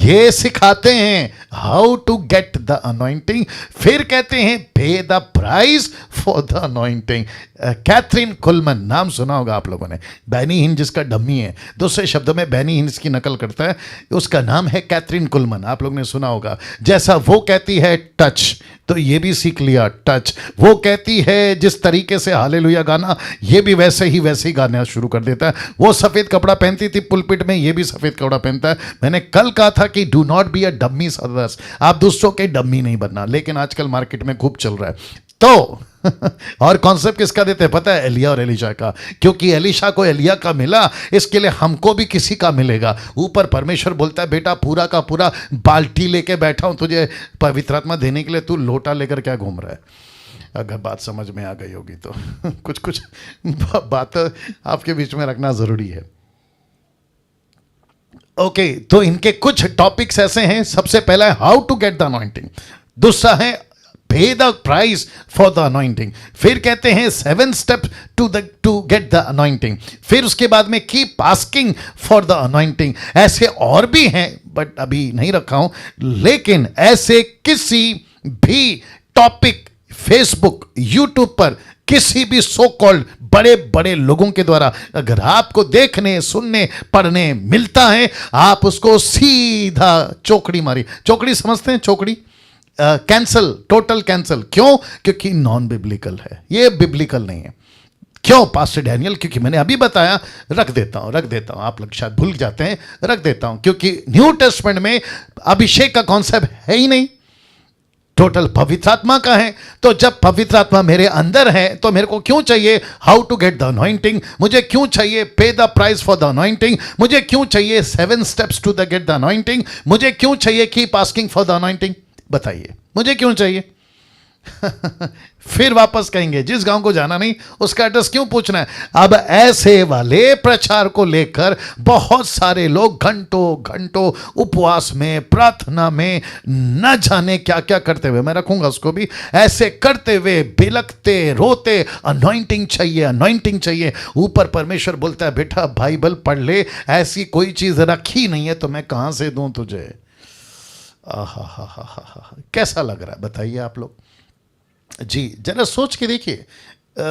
ये सिखाते हैं how to get the anointing, फिर कहते हैं pay the price for the anointing. Kathryn Kuhlman नाम सुना होगा आप लोगों ने, बैनी हिन जिसका डम्मी है, दूसरे शब्दों में बैनी हिन इसकी नकल करता है, उसका नाम है कैथरीन कुलमन, आप लोगों ने सुना होगा। जैसा वो कहती है टच, तो ये भी सीख लिया टच। वो कहती है जिस तरीके से हालेलुया गाना, ये भी वैसे ही गाना शुरू कर देता है। वो सफ़ेद कपड़ा पहनती थी पुलपिट में, ये भी सफ़ेद कपड़ा पहनता है। मैंने कल कहा था कि do not be a dummy सदस्य, आप दूसरों के डम्मी नहीं बनना, लेकिन आजकल मार्केट में खूब चल रहा है। तो और कॉन्सेप्ट किसका देते हैं पता है, एलिया और एलिशा का, क्योंकि एलिशा को एलिया का मिला, इसके लिए हमको भी किसी का मिलेगा। ऊपर परमेश्वर बोलता है बेटा पूरा का पूरा बाल्टी लेके बैठा हूं तुझे पवित्र आत्मा देने के लिए, तू लोटा लेकर क्या घूम रहा है। अगर बात समझ में आ गई होगी तो कुछ कुछ बात आपके बीच में रखना जरूरी है। ओके, तो इनके कुछ टॉपिक्स ऐसे हैं। सबसे पहला है how to get the anointing, दूसरा है pay the price for the anointing, फिर कहते हैं 7 steps to get the anointing, फिर उसके बाद में keep asking for the anointing. ऐसे और भी हैं बट अभी नहीं रखा हूं, लेकिन ऐसे किसी भी टॉपिक फेसबुक यूट्यूब पर किसी भी सो कॉल्ड बड़े बड़े लोगों के द्वारा अगर आपको देखने सुनने पढ़ने मिलता है, आप उसको सीधा चौकड़ी मारी, चौकड़ी समझते हैं, चौकड़ी कैंसल, टोटल कैंसल। क्यों? क्योंकि नॉन बिब्लिकल है, ये बिब्लिकल नहीं है। क्यों पास्टर डैनियल? क्योंकि मैंने अभी बताया, रख देता हूं, आप लोग शायद भूल जाते हैं, रख देता हूं, क्योंकि न्यू टेस्टमेंट में अभिषेक का कॉन्सेप्ट है ही नहीं, टोटल पवित्र आत्मा का है। तो जब पवित्र आत्मा मेरे अंदर है तो मेरे को क्यों चाहिए how to get the anointing, मुझे क्यों चाहिए pay the price for the anointing, मुझे क्यों चाहिए 7 steps to the get the anointing, मुझे क्यों चाहिए keep asking for the anointing, बताइए मुझे क्यों चाहिए। फिर वापस कहेंगे जिस गांव को जाना नहीं उसका एड्रेस क्यों पूछना है। अब ऐसे वाले प्रचार को लेकर बहुत सारे लोग घंटों घंटों उपवास में, प्रार्थना में, न जाने क्या क्या करते हुए, मैं रखूंगा उसको भी, ऐसे करते हुए बिलखते रोते अनॉइंटिंग चाहिए, अनॉइंटिंग चाहिए। ऊपर परमेश्वर बोलता है बेटा बाइबल पढ़ ले, ऐसी कोई चीज रखी नहीं है तो मैं कहां से दूं तुझे। कैसा लग रहा है बताइए आप लोग जी, जरा सोच के देखिए।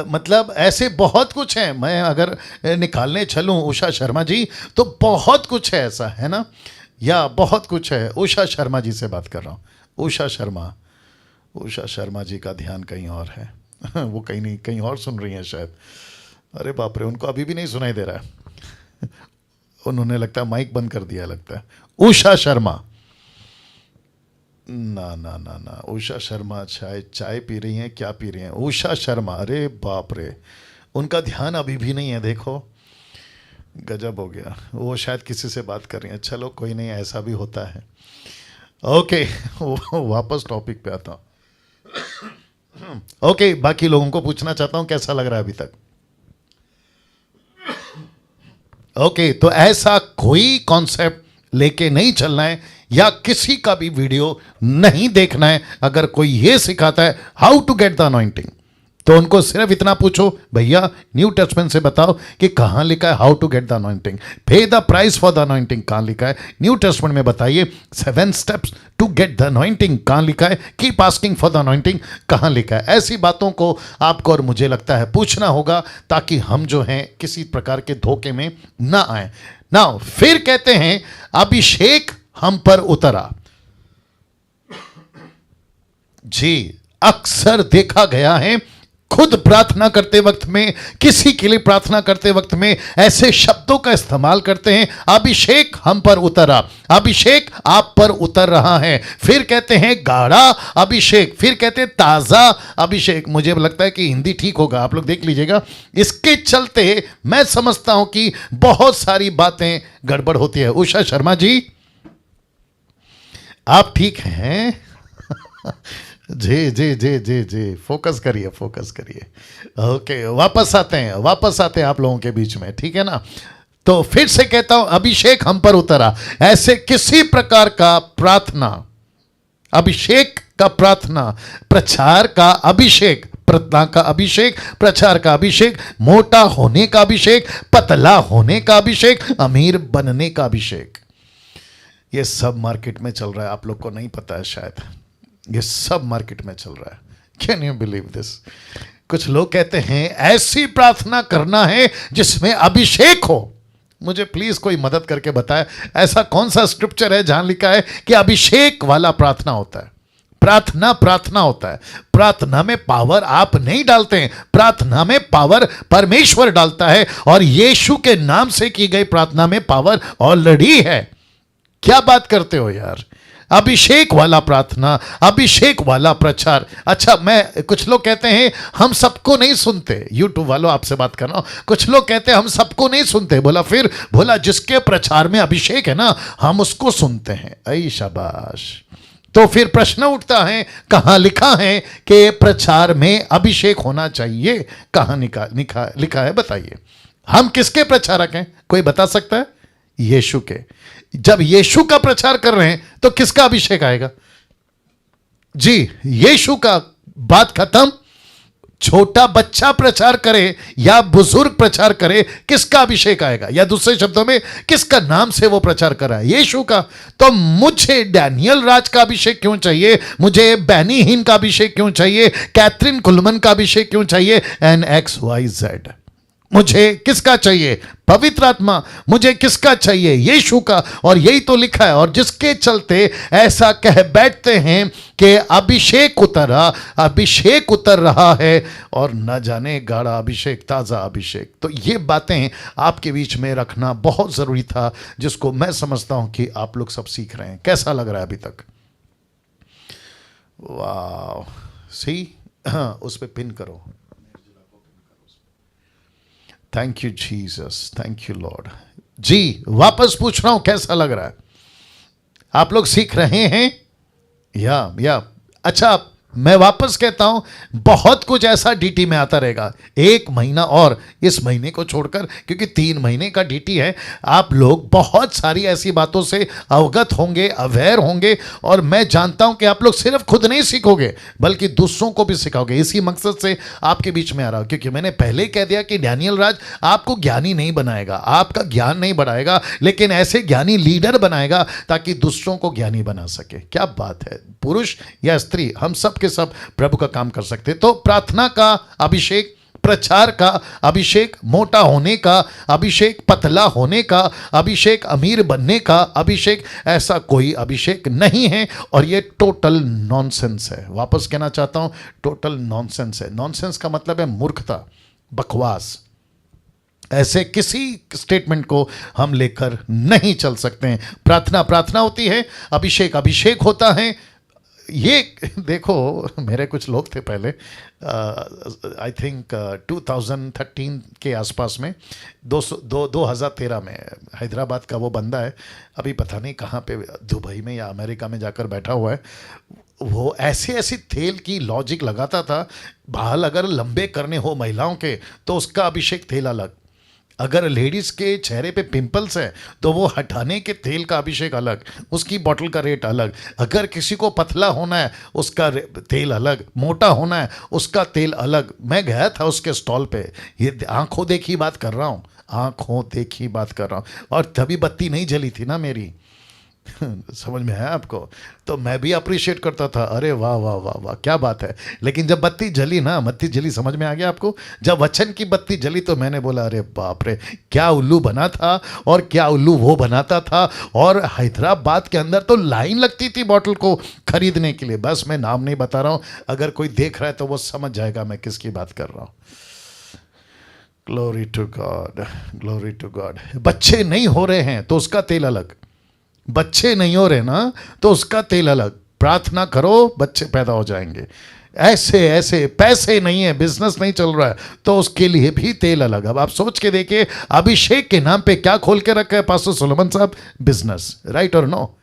मतलब ऐसे बहुत कुछ है, मैं अगर निकालने चलूं उषा शर्मा जी तो बहुत कुछ है ऐसा, है ना, या बहुत कुछ है। उषा शर्मा जी से बात कर रहा हूं, उषा शर्मा जी का ध्यान कहीं और है वो कहीं नहीं, कहीं और सुन रही हैं शायद। अरे बाप रे, उनको अभी भी नहीं सुनाई दे रहा है उन्होंने लगता है माइक बंद कर दिया लगता है। उषा शर्मा, ना उषा शर्मा चाय पी रही हैं, क्या पी रही हैं उषा शर्मा, अरे बाप रे, उनका ध्यान अभी भी नहीं है, देखो गजब हो गया। वो शायद किसी से बात कर रही हैं, चलो कोई नहीं, ऐसा भी होता है। ओके वापस टॉपिक पे आता हूं। ओके, बाकी लोगों को पूछना चाहता हूं कैसा लग रहा है अभी तक। ओके, तो ऐसा कोई कॉन्सेप्ट लेके नहीं चलना है या किसी का भी वीडियो नहीं देखना है। अगर कोई ये सिखाता है how to get the anointing तो उनको सिर्फ इतना पूछो, भैया न्यू टेस्टमेंट से बताओ कि कहां लिखा है how to get the anointing, pay the price for the anointing कहां लिखा है न्यू टेस्टमेंट में, बताइए 7 steps to get the anointing कहां लिखा है, keep asking for the anointing कहां लिखा है। ऐसी बातों को आपको और मुझे लगता है पूछना होगा ताकि हम जो हैं किसी प्रकार के धोखे में ना आए। नाउ फिर कहते हैं अभिषेक हम पर उतरा। जी, अक्सर देखा गया है खुद प्रार्थना करते वक्त में, किसी के लिए प्रार्थना करते वक्त में ऐसे शब्दों का इस्तेमाल करते हैं, अभिषेक हम पर उतरा, अभिषेक आप पर उतर रहा है। फिर कहते हैं गाढ़ा अभिषेक, फिर कहते हैं ताजा अभिषेक। मुझे लगता है कि हिंदी ठीक होगा, आप लोग देख लीजिएगा। इसके चलते मैं समझता हूं कि बहुत सारी बातें गड़बड़ होती है। उषा शर्मा जी, आप ठीक हैं? जी जी जी जी जी, फोकस करिए, फोकस करिए। ओके, वापस आते हैं आप लोगों के बीच में, ठीक है ना। तो फिर से कहता हूं, अभिषेक हम पर उतरा। ऐसे किसी प्रकार का प्रार्थना, अभिषेक का प्रार्थना, प्रचार का अभिषेक, प्रार्थना का अभिषेक, प्रचार का अभिषेक, मोटा होने का अभिषेक, पतला होने का अभिषेक, अमीर बनने का अभिषेक, ये सब मार्केट में चल रहा है। आप लोग को नहीं पता है शायद, ये सब मार्केट में चल रहा है। Can you believe this? कुछ लोग कहते हैं ऐसी प्रार्थना करना है जिसमें अभिषेक हो। मुझे प्लीज कोई मदद करके बताए, ऐसा कौन सा स्क्रिप्चर है जहां लिखा है कि अभिषेक वाला प्रार्थना होता है? प्रार्थना होता है। प्रार्थना में पावर आप नहीं डालते हैं, प्रार्थना में पावर परमेश्वर डालता है, और यीशु के नाम से की गई प्रार्थना में पावर ऑलरेडी है। क्या बात करते हो यार? अभिषेक वाला प्रार्थना, अभिषेक वाला प्रचार। अच्छा, मैं, कुछ लोग कहते हैं हम सबको नहीं सुनते। यूट्यूब वालों, आपसे बात कर रहा हूं। कुछ लोग कहते हैं हम सबको नहीं सुनते। बोला फिर? बोला जिसके प्रचार में अभिषेक है ना, हम उसको सुनते हैं। ऐ शाबाश। तो फिर प्रश्न उठता है, कहां लिखा है कि प्रचार में अभिषेक होना चाहिए? कहां लिखा है बताइए। हम किसके प्रचारक हैं? कोई बता सकता है? यीशु के। जब यीशु का प्रचार कर रहे हैं तो किसका अभिषेक आएगा? जी, यीशु का। बात खत्म। छोटा बच्चा प्रचार करे या बुजुर्ग प्रचार करे, किसका अभिषेक आएगा? या दूसरे शब्दों में, किसका नाम से वो प्रचार कर रहा है? यीशु का। तो मुझे डैनियल राज का अभिषेक क्यों चाहिए? मुझे बैनी हिन का अभिषेक क्यों चाहिए? कैथरीन कुलमन का अभिषेक क्यों चाहिए? NXYZ। मुझे किसका चाहिए? पवित्र आत्मा। मुझे किसका चाहिए? यीशु का। और यही तो लिखा है। और जिसके चलते ऐसा कह बैठते हैं कि अभिषेक उतर रहा है, और न जाने गाढ़ा अभिषेक, ताजा अभिषेक। तो ये बातें आपके बीच में रखना बहुत जरूरी था, जिसको मैं समझता हूं कि आप लोग सब सीख रहे हैं। कैसा लग रहा है अभी तक? वाह, सी, उस पे पिन करो। Thank you Jesus, thank you Lord. जी, वापस पूछ रहा हूं, कैसा लग रहा है? आप लोग सीख रहे हैं या? अच्छा, मैं वापस कहता हूं, बहुत कुछ ऐसा डीटी में आता रहेगा। 1 महीना और, इस महीने को छोड़कर, क्योंकि 3 महीने का डीटी है। आप लोग बहुत सारी ऐसी बातों से अवगत होंगे, अवेयर होंगे, और मैं जानता हूं कि आप लोग सिर्फ खुद नहीं सीखोगे बल्कि दूसरों को भी सिखाओगे। इसी मकसद से आपके बीच में आ रहा हूं, क्योंकि मैंने पहले ही कह दिया कि डैनियल राज आपको ज्ञानी नहीं बनाएगा, आपका ज्ञान नहीं बढ़ाएगा, लेकिन ऐसे ज्ञानी लीडर बनाएगा ताकि दूसरों को ज्ञानी बना सके। क्या बात है! पुरुष या स्त्री, हम सब के सब प्रभु का काम कर सकते। तो प्रार्थना का अभिषेक, प्रचार का अभिषेक, मोटा होने का अभिषेक, पतला होने का अभिषेक, अमीर बनने का अभिषेक, ऐसा कोई अभिषेक नहीं है। और ये टोटल नॉनसेंस है। वापस कहना चाहता हूं, टोटल नॉनसेंस है। नॉनसेंस का मतलब है मूर्खता, बकवास। ऐसे किसी स्टेटमेंट को हम लेकर नहीं चल सकते हैं। प्रार्थना होती है, अभिषेक होता है। ये देखो, मेरे कुछ लोग थे पहले, आई थिंक 2013 के आसपास में, 2013 में, हैदराबाद का वो बंदा है, अभी पता नहीं कहाँ पे, दुबई में या अमेरिका में जाकर बैठा हुआ है। वो ऐसी थेल की लॉजिक लगाता था। बाल अगर लंबे करने हो महिलाओं के तो उसका अभिषेक थेल अलग, अगर लेडीज़ के चेहरे पे पिंपल्स है तो वो हटाने के तेल का अभिषेक अलग, उसकी बॉटल का रेट अलग। अगर किसी को पतला होना है उसका तेल अलग, मोटा होना है उसका तेल अलग। मैं गया था उसके स्टॉल पे, ये आंखों देखी बात कर रहा हूँ, आंखों देखी बात कर रहा हूँ। और तभी बत्ती नहीं जली थी ना मेरी, समझ में आया आपको? तो मैं भी अप्रिशिएट करता था, अरे वाह वाह वाह वाह क्या बात है। लेकिन जब बत्ती जली ना, बत्ती जली, समझ में आ गया आपको? जब वचन की बत्ती जली तो मैंने बोला अरे बाप रे, क्या उल्लू बना था और क्या उल्लू वो बनाता था। और हैदराबाद के अंदर तो लाइन लगती थी बॉटल को खरीदने के लिए। बस मैं नाम नहीं बता रहा हूँ, अगर कोई देख रहा है तो वो समझ जाएगा मैं किसकी बात कर रहा हूँ। Glory to God, glory to God. बच्चे नहीं हो रहे हैं तो उसका तेल अलग, बच्चे नहीं हो रहे ना तो उसका तेल अलग। प्रार्थना करो बच्चे पैदा हो जाएंगे। ऐसे ऐसे पैसे नहीं है, बिजनेस नहीं चल रहा है तो उसके लिए भी तेल अलग। अब आप सोच के देखिए, अभिषेक के नाम पे क्या खोल के रखा है पास्टर सोलोमन साहब? बिजनेस, राइट और नो?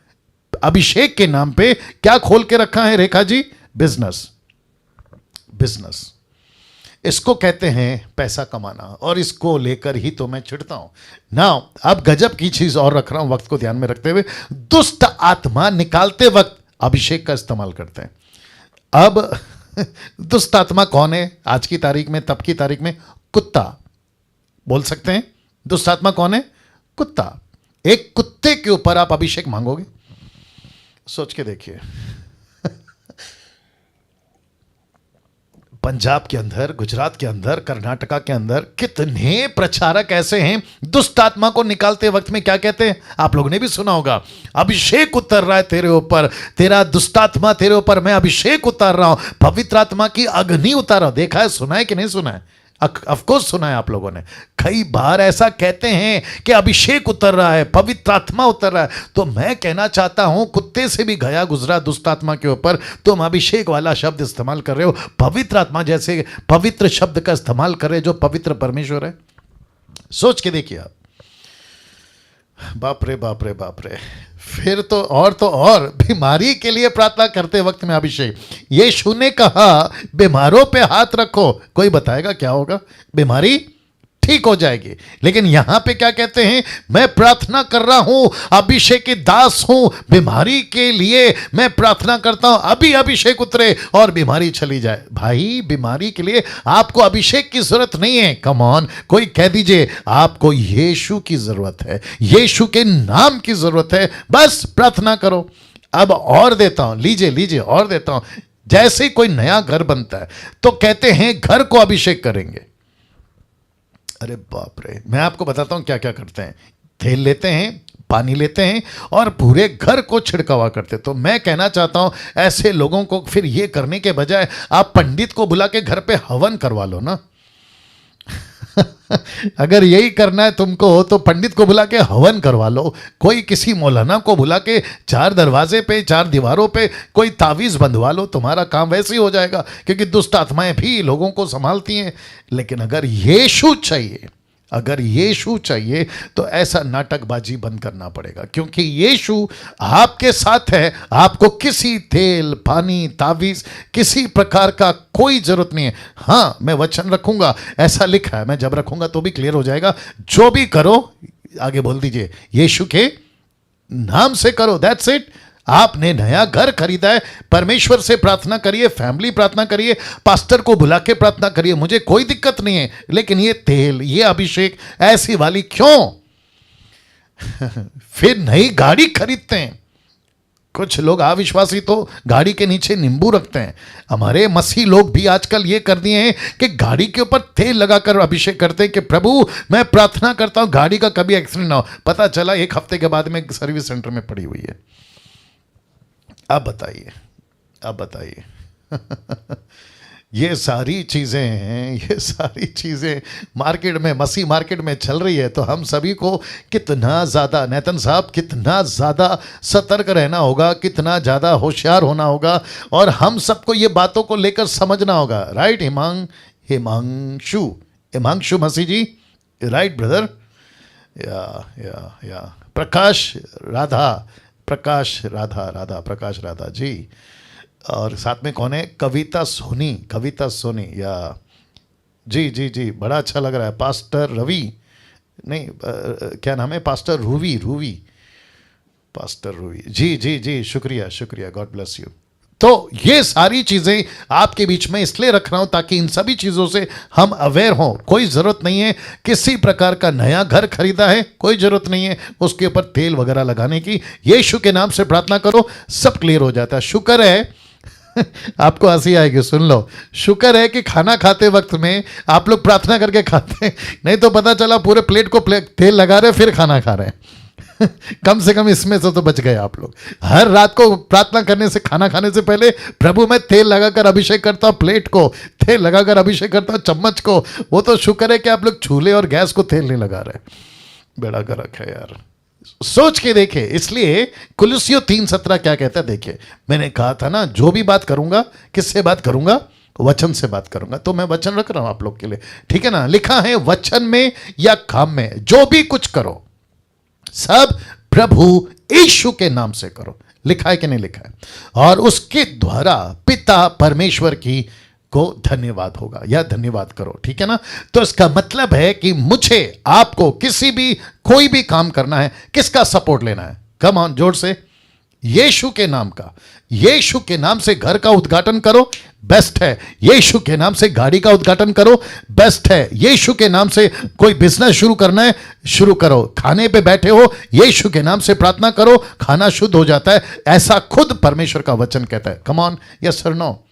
अभिषेक के नाम पे क्या खोल के रखा है रेखा जी? बिजनेस। बिजनेस, इसको कहते हैं पैसा कमाना, और इसको लेकर ही तो मैं चिढ़ता हूं ना। अब गजब की चीज और रख रहा हूं, वक्त को ध्यान में रखते हुए। दुष्ट आत्मा निकालते वक्त अभिषेक का इस्तेमाल करते हैं। अब दुष्ट आत्मा कौन है आज की तारीख में, तब की तारीख में? कुत्ता। बोल सकते हैं दुष्ट आत्मा कौन है? कुत्ता। एक कुत्ते के ऊपर आप अभिषेक मांगोगे? सोच के देखिए। पंजाब के अंदर, गुजरात के अंदर, कर्नाटका के अंदर कितने प्रचारक ऐसे हैं दुष्ट आत्मा को निकालते वक्त में क्या कहते हैं? आप लोगों ने भी सुना होगा, अभिषेक उतर रहा है तेरे ऊपर, तेरा दुष्ट आत्मा तेरे ऊपर मैं अभिषेक उतार रहा हूं, पवित्र आत्मा की अग्नि उतार रहा हूं। देखा है, सुना है कि नहीं सुना है? ऑफकोर्स सुना है आप लोगों ने। कई बार ऐसा कहते हैं कि अभिषेक उतर रहा है, पवित्र आत्मा उतर रहा है। तो मैं कहना चाहता हूं, कुत्ते से भी गया गुजरा दुष्ट आत्मा के ऊपर तुम अभिषेक वाला शब्द इस्तेमाल कर रहे हो, पवित्र आत्मा जैसे पवित्र शब्द का इस्तेमाल कर रहे हो जो पवित्र परमेश्वर है। सोच के देखिए आप। बाप रे बाप रे बाप रे। फिर तो और बीमारी के लिए प्रार्थना करते वक्त में अभिषेक। यीशु ने कहा बीमारों पे हाथ रखो, कोई बताएगा क्या होगा? बीमारी ठीक हो जाएगी। लेकिन यहां पे क्या कहते हैं? मैं प्रार्थना कर रहा हूं, अभिषेक के दास हूं, बीमारी के लिए मैं प्रार्थना करता हूं, अभी अभिषेक उतरे और बीमारी चली जाए। भाई, बीमारी के लिए आपको अभिषेक की जरूरत नहीं है। कम ऑन, कोई कह दीजिए आपको यीशु की जरूरत है, यीशु के नाम की जरूरत है, बस प्रार्थना करो। अब और देता हूं, लीजिए लीजिए और देता हूं। जैसे ही कोई नया घर बनता है तो कहते हैं घर को अभिषेक करेंगे। अरे बाप रे, मैं आपको बताता हूं क्या क्या करते हैं। तेल लेते हैं, पानी लेते हैं और पूरे घर को छिड़कावा करते। तो मैं कहना चाहता हूं, ऐसे लोगों को फिर ये करने के बजाय आप पंडित को बुला के घर पे हवन करवा लो ना। अगर यही करना है तुमको तो पंडित को बुला के हवन करवा लो। कोई किसी मौलाना को बुला के चार दरवाजे पे, चार दीवारों पे कोई तावीज़ बंधवा लो, तुम्हारा काम वैसे ही हो जाएगा, क्योंकि दुष्ट आत्माएं भी लोगों को संभालती हैं। लेकिन अगर यीशु चाहिए, अगर यीशु चाहिए तो ऐसा नाटकबाजी बंद करना पड़ेगा, क्योंकि यीशु आपके साथ है। आपको किसी तेल, पानी, तावीज़, किसी प्रकार का कोई जरूरत नहीं है। हाँ, मैं वचन रखूंगा, ऐसा लिखा है, मैं जब रखूंगा तो भी क्लियर हो जाएगा। जो भी करो, आगे बोल दीजिए, यीशु के नाम से करो, दैट्स इट। आपने नया घर खरीदा है, परमेश्वर से प्रार्थना करिए, फैमिली प्रार्थना करिए, पास्टर को बुला के प्रार्थना करिए, मुझे कोई दिक्कत नहीं है। लेकिन ये तेल, ये अभिषेक ऐसी वाली क्यों? फिर नई गाड़ी खरीदते हैं। कुछ लोग अविश्वासी तो गाड़ी के नीचे नींबू रखते हैं। हमारे मसीह लोग भी आजकल ये कर दिए हैं कि गाड़ी के ऊपर तेल लगाकर अभिषेक करते हैं कि प्रभु मैं प्रार्थना करता हूं गाड़ी का कभी एक्सीडेंट ना हो। पता चला एक हफ्ते के बाद में सर्विस सेंटर में पड़ी हुई है। अब बताइए, अब बताइए। ये सारी चीज़ें हैं, ये सारी चीज़ें मार्केट में, मसीह मार्केट में चल रही है। तो हम सभी को कितना ज़्यादा, नेतन साहब, कितना ज़्यादा सतर्क रहना होगा, कितना ज़्यादा होशियार होना होगा, और हम सबको ये बातों को लेकर समझना होगा। राइट हिमांशु मसीह जी, राइट ब्रदर? या प्रकाश राधा, प्रकाश राधा जी। और साथ में कौन है? कविता सोनी या जी, बड़ा अच्छा लग रहा है। पास्टर रवि, नहीं क्या नाम है? पास्टर रूवी, पास्टर रूवी जी, शुक्रिया, गॉड ब्लेस यू। तो ये सारी चीजें आपके बीच में इसलिए रख रहा हूं ताकि इन सभी चीजों से हम अवेयर हों। कोई जरूरत नहीं है किसी प्रकार का नया घर खरीदा है, कोई जरूरत नहीं है उसके ऊपर तेल वगैरह लगाने की। यीशु के नाम से प्रार्थना करो, सब क्लियर हो जाता है। शुक्र है आपको हंसी आएगी, सुन लो, शुक्र है कि खाना खाते वक्त में आप लोग प्रार्थना करके खाते हैं, नहीं तो पता चला पूरे प्लेट को तेल लगा रहे फिर खाना खा रहे हैं। कम से कम इसमें से तो बच गए आप लोग। हर रात को प्रार्थना करने से, खाना खाने से पहले प्रभु मैं तेल लगाकर अभिषेक करता हूं, प्लेट को तेल लगाकर अभिषेक करता हूं, चम्मच को। वो तो शुक्र है कि आप लोग चूल्हे और गैस को तेल नहीं लगा रहे। बेड़ा गर्क है यार, सोच के देखे। इसलिए कुलुस्सियों 3:17 क्या कहता है, देखिए मैंने कहा था ना, जो भी बात करूंगा किससे बात करूंगा, वचन से बात करूंगा। तो मैं वचन रख रहा हूं आप लोग के लिए, ठीक है ना। लिखा है वचन में या काम में जो भी कुछ करो सब प्रभु यीशु के नाम से करो। लिखा है कि नहीं लिखा है? और उसके द्वारा पिता परमेश्वर की को धन्यवाद होगा, या धन्यवाद करो, ठीक है ना। तो इसका मतलब है कि मुझे आपको किसी भी कोई भी काम करना है, किसका सपोर्ट लेना है? कम ऑन, जोर से, यीशु के नाम का। यीशु के नाम से घर का उद्घाटन करो, बेस्ट है। यीशु के नाम से गाड़ी का उद्घाटन करो, बेस्ट है। यीशु के नाम से कोई बिजनेस शुरू करना है, शुरू करो। खाने पे बैठे हो, यीशु के नाम से प्रार्थना करो, खाना शुद्ध हो जाता है। ऐसा खुद परमेश्वर का वचन कहता है। Come on, yes sir, no?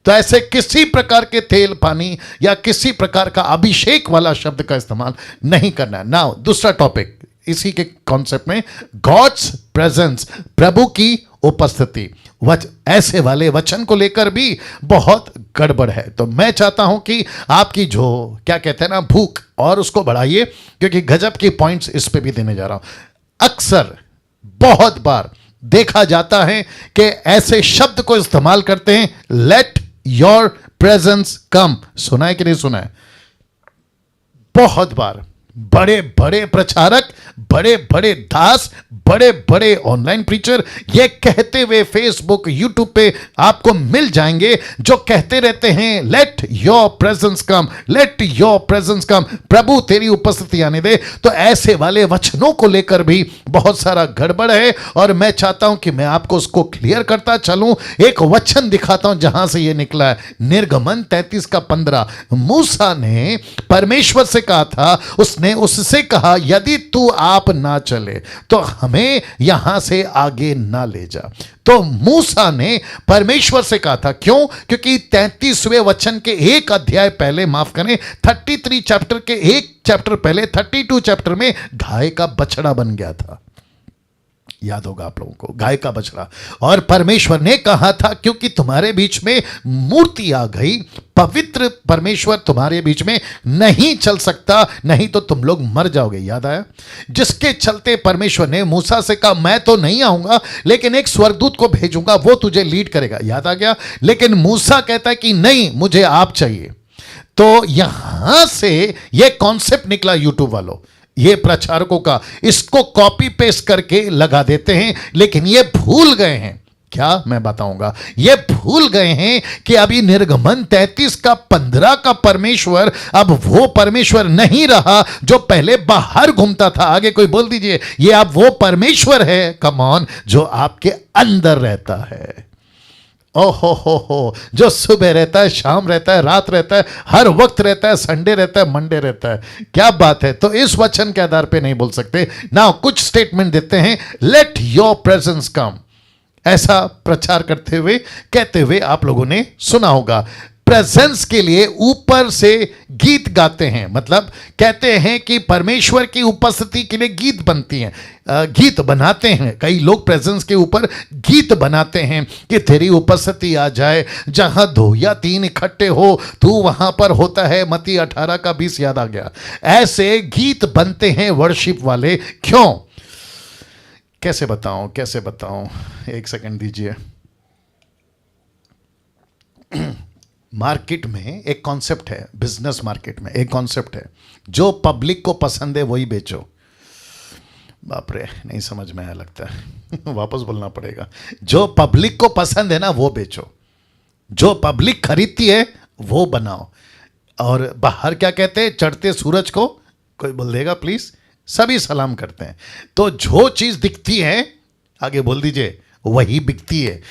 तो ऐसे किसी प्रकार के तेल पानी या किसी प्रकार का अभिषेक वाला शब्द का इस्तेमाल नहीं करना है। नाउ दूसरा टॉपिक इसी के कॉन्सेप्ट में, गॉड्स प्रेजेंस, प्रभु की उपस्थिति। ऐसे वाले वचन को लेकर भी बहुत गड़बड़ है। तो मैं चाहता हूं कि आपकी जो क्या कहते हैं ना भूख, और उसको बढ़ाइए, क्योंकि गजब की पॉइंट्स इस पे भी देने जा रहा हूं। अक्सर बहुत बार देखा जाता है कि ऐसे शब्द को इस्तेमाल करते हैं, लेट योर प्रेजेंस कम। सुना है कि नहीं सुना है? बहुत बार बड़े बड़े प्रचारक, बड़े बड़े दास, बड़े बड़े ऑनलाइन प्रीचर ये कहते हुए फेसबुक यूट्यूब पे आपको मिल जाएंगे, जो कहते रहते हैं let your presence come, let your presence come, प्रभु तेरी उपस्थिति आने दे। तो ऐसे वाले वचनों को लेकर भी बहुत सारा गड़बड़ है, और मैं चाहता हूं कि मैं आपको उसको क्लियर करता चलूं। एक वचन दिखाता हूं जहां से ये निकला है, निर्गमन 33:15। मूसा ने परमेश्वर से कहा था, उसने उससे कहा यदि तू आप ना चले तो हमें यहां से आगे ना ले जा। तो मूसा ने परमेश्वर से कहा था, क्यों? क्योंकि 33वें वचन के एक अध्याय पहले, माफ करें 33 चैप्टर के एक चैप्टर पहले, 32 चैप्टर में गाय का बछड़ा बन गया था। याद होगा आप लोगों को, गाय का बछड़ा। और परमेश्वर ने कहा था क्योंकि तुम्हारे बीच में मूर्ति आ गई, पवित्र परमेश्वर तुम्हारे बीच में नहीं चल सकता, नहीं तो तुम लोग मर जाओगे। याद आया? जिसके चलते परमेश्वर ने मूसा से कहा मैं तो नहीं आऊंगा, लेकिन एक स्वर्गदूत को भेजूंगा, वो तुझे लीड करेगा। याद आ गया? लेकिन मूसा कहता है कि नहीं, मुझे आप चाहिए। तो यहां से यह कॉन्सेप्ट निकला यूट्यूब वालों, ये प्रचारकों का, इसको कॉपी पेस्ट करके लगा देते हैं, लेकिन ये भूल गए हैं क्या, मैं बताऊंगा। ये भूल गए हैं कि अभी निर्गमन 33:15 का परमेश्वर अब वो परमेश्वर नहीं रहा जो पहले बाहर घूमता था। आगे कोई बोल दीजिए, ये अब वो परमेश्वर है, कम ऑन, जो आपके अंदर रहता है। ओहो हो, जो सुबह रहता है, शाम रहता है, रात रहता है, हर वक्त रहता है, संडे रहता है, मंडे रहता है। क्या बात है। तो इस वचन के आधार पे नहीं बोल सकते ना। कुछ स्टेटमेंट देते हैं, लेट योर प्रेजेंस कम, ऐसा प्रचार करते हुए कहते हुए आप लोगों ने सुना होगा। प्रेजेंस के लिए ऊपर से गीत गाते हैं, मतलब कहते हैं कि परमेश्वर की उपस्थिति के लिए गीत बनती हैं, गीत बनाते हैं। कई लोग प्रेजेंस के ऊपर गीत बनाते हैं कि तेरी उपस्थिति आ जाए, जहां 2 या 3 इकट्ठे हो तू वहां पर होता है। मत्ती 18:20 याद आ गया। ऐसे गीत बनते हैं वर्शिप वाले। क्यों? कैसे बताऊं, कैसे बताऊं, एक सेकंड दीजिए। मार्केट में एक कॉन्सेप्ट है, बिजनेस मार्केट में एक कॉन्सेप्ट है, जो पब्लिक को पसंद है वही बेचो। बाप रे, नहीं समझ में आया लगता है वापस बोलना पड़ेगा। जो पब्लिक को पसंद है ना वो बेचो, जो पब्लिक खरीदती है वो बनाओ। और बाहर क्या कहते हैं, चढ़ते सूरज को, कोई बोल देगा प्लीज, सभी सलाम करते हैं। तो जो चीज दिखती है, आगे बोल दीजिए, वही बिकती है।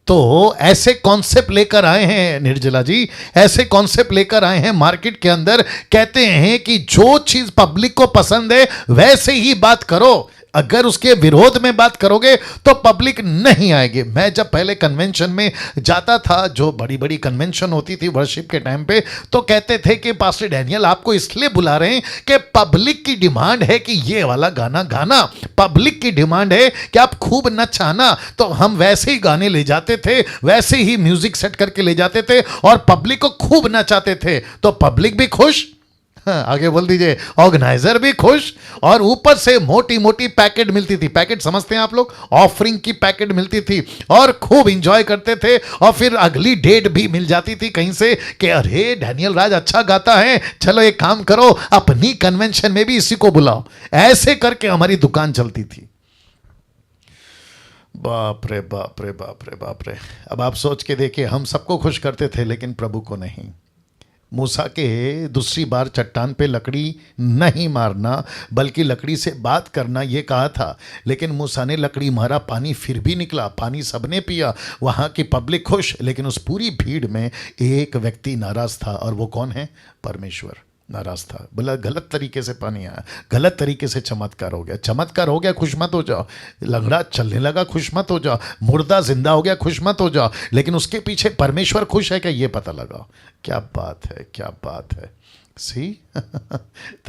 तो ऐसे कॉन्सेप्ट लेकर आए हैं निर्जला जी, ऐसे कॉन्सेप्ट लेकर आए हैं मार्केट के अंदर। कहते हैं कि जो चीज पब्लिक को पसंद है वैसे ही बात करो, अगर उसके विरोध में बात करोगे तो पब्लिक नहीं आएगी। मैं जब पहले कन्वेंशन में जाता था, जो बड़ी बड़ी कन्वेंशन होती थी वर्शिप के टाइम पे, तो कहते थे कि पास्टर डैनियल आपको इसलिए बुला रहे हैं कि पब्लिक की डिमांड है कि ये वाला गाना गाना, पब्लिक की डिमांड है कि आप खूब नचाना। तो हम वैसे ही गाने ले जाते थे, वैसे ही म्यूजिक सेट करके ले जाते थे और पब्लिक को खूब नचाते थे, तो पब्लिक भी खुश, आगे बोल दीजिए, ऑर्गेनाइजर भी खुश, और ऊपर से मोटी मोटी पैकेट मिलती थी। पैकेट समझते हैं आप लोग, ऑफरिंग की पैकेट मिलती थी और खूब एंजॉय करते थे। और फिर अगली डेट भी मिल जाती थी कहीं से कि अरे डैनियल राज अच्छा गाता है, चलो एक काम करो अपनी कन्वेंशन में भी इसी को बुलाओ। ऐसे करके हमारी दुकान चलती थी। बाप रे बाप रे बाप रे बाप रे। अब आप सोच के देखिए, हम सबको खुश करते थे लेकिन प्रभु को नहीं। मूसा के दूसरी बार चट्टान पे लकड़ी नहीं मारना बल्कि लकड़ी से बात करना ये कहा था, लेकिन मूसा ने लकड़ी मारा, पानी फिर भी निकला, पानी सबने पिया, वहाँ की पब्लिक खुश। लेकिन उस पूरी भीड़ में एक व्यक्ति नाराज था, और वो कौन है? परमेश्वर नाराज था। बोला गलत तरीके से पानी आया, गलत तरीके से चमत्कार हो गया। चमत्कार हो गया, खुश मत हो जाओ। लंगड़ा चलने लगा, खुश मत हो जाओ। मुर्दा जिंदा हो गया, खुश मत हो जाओ। लेकिन उसके पीछे परमेश्वर खुश है क्या, ये पता लगाओ। क्या बात है, क्या बात है। सी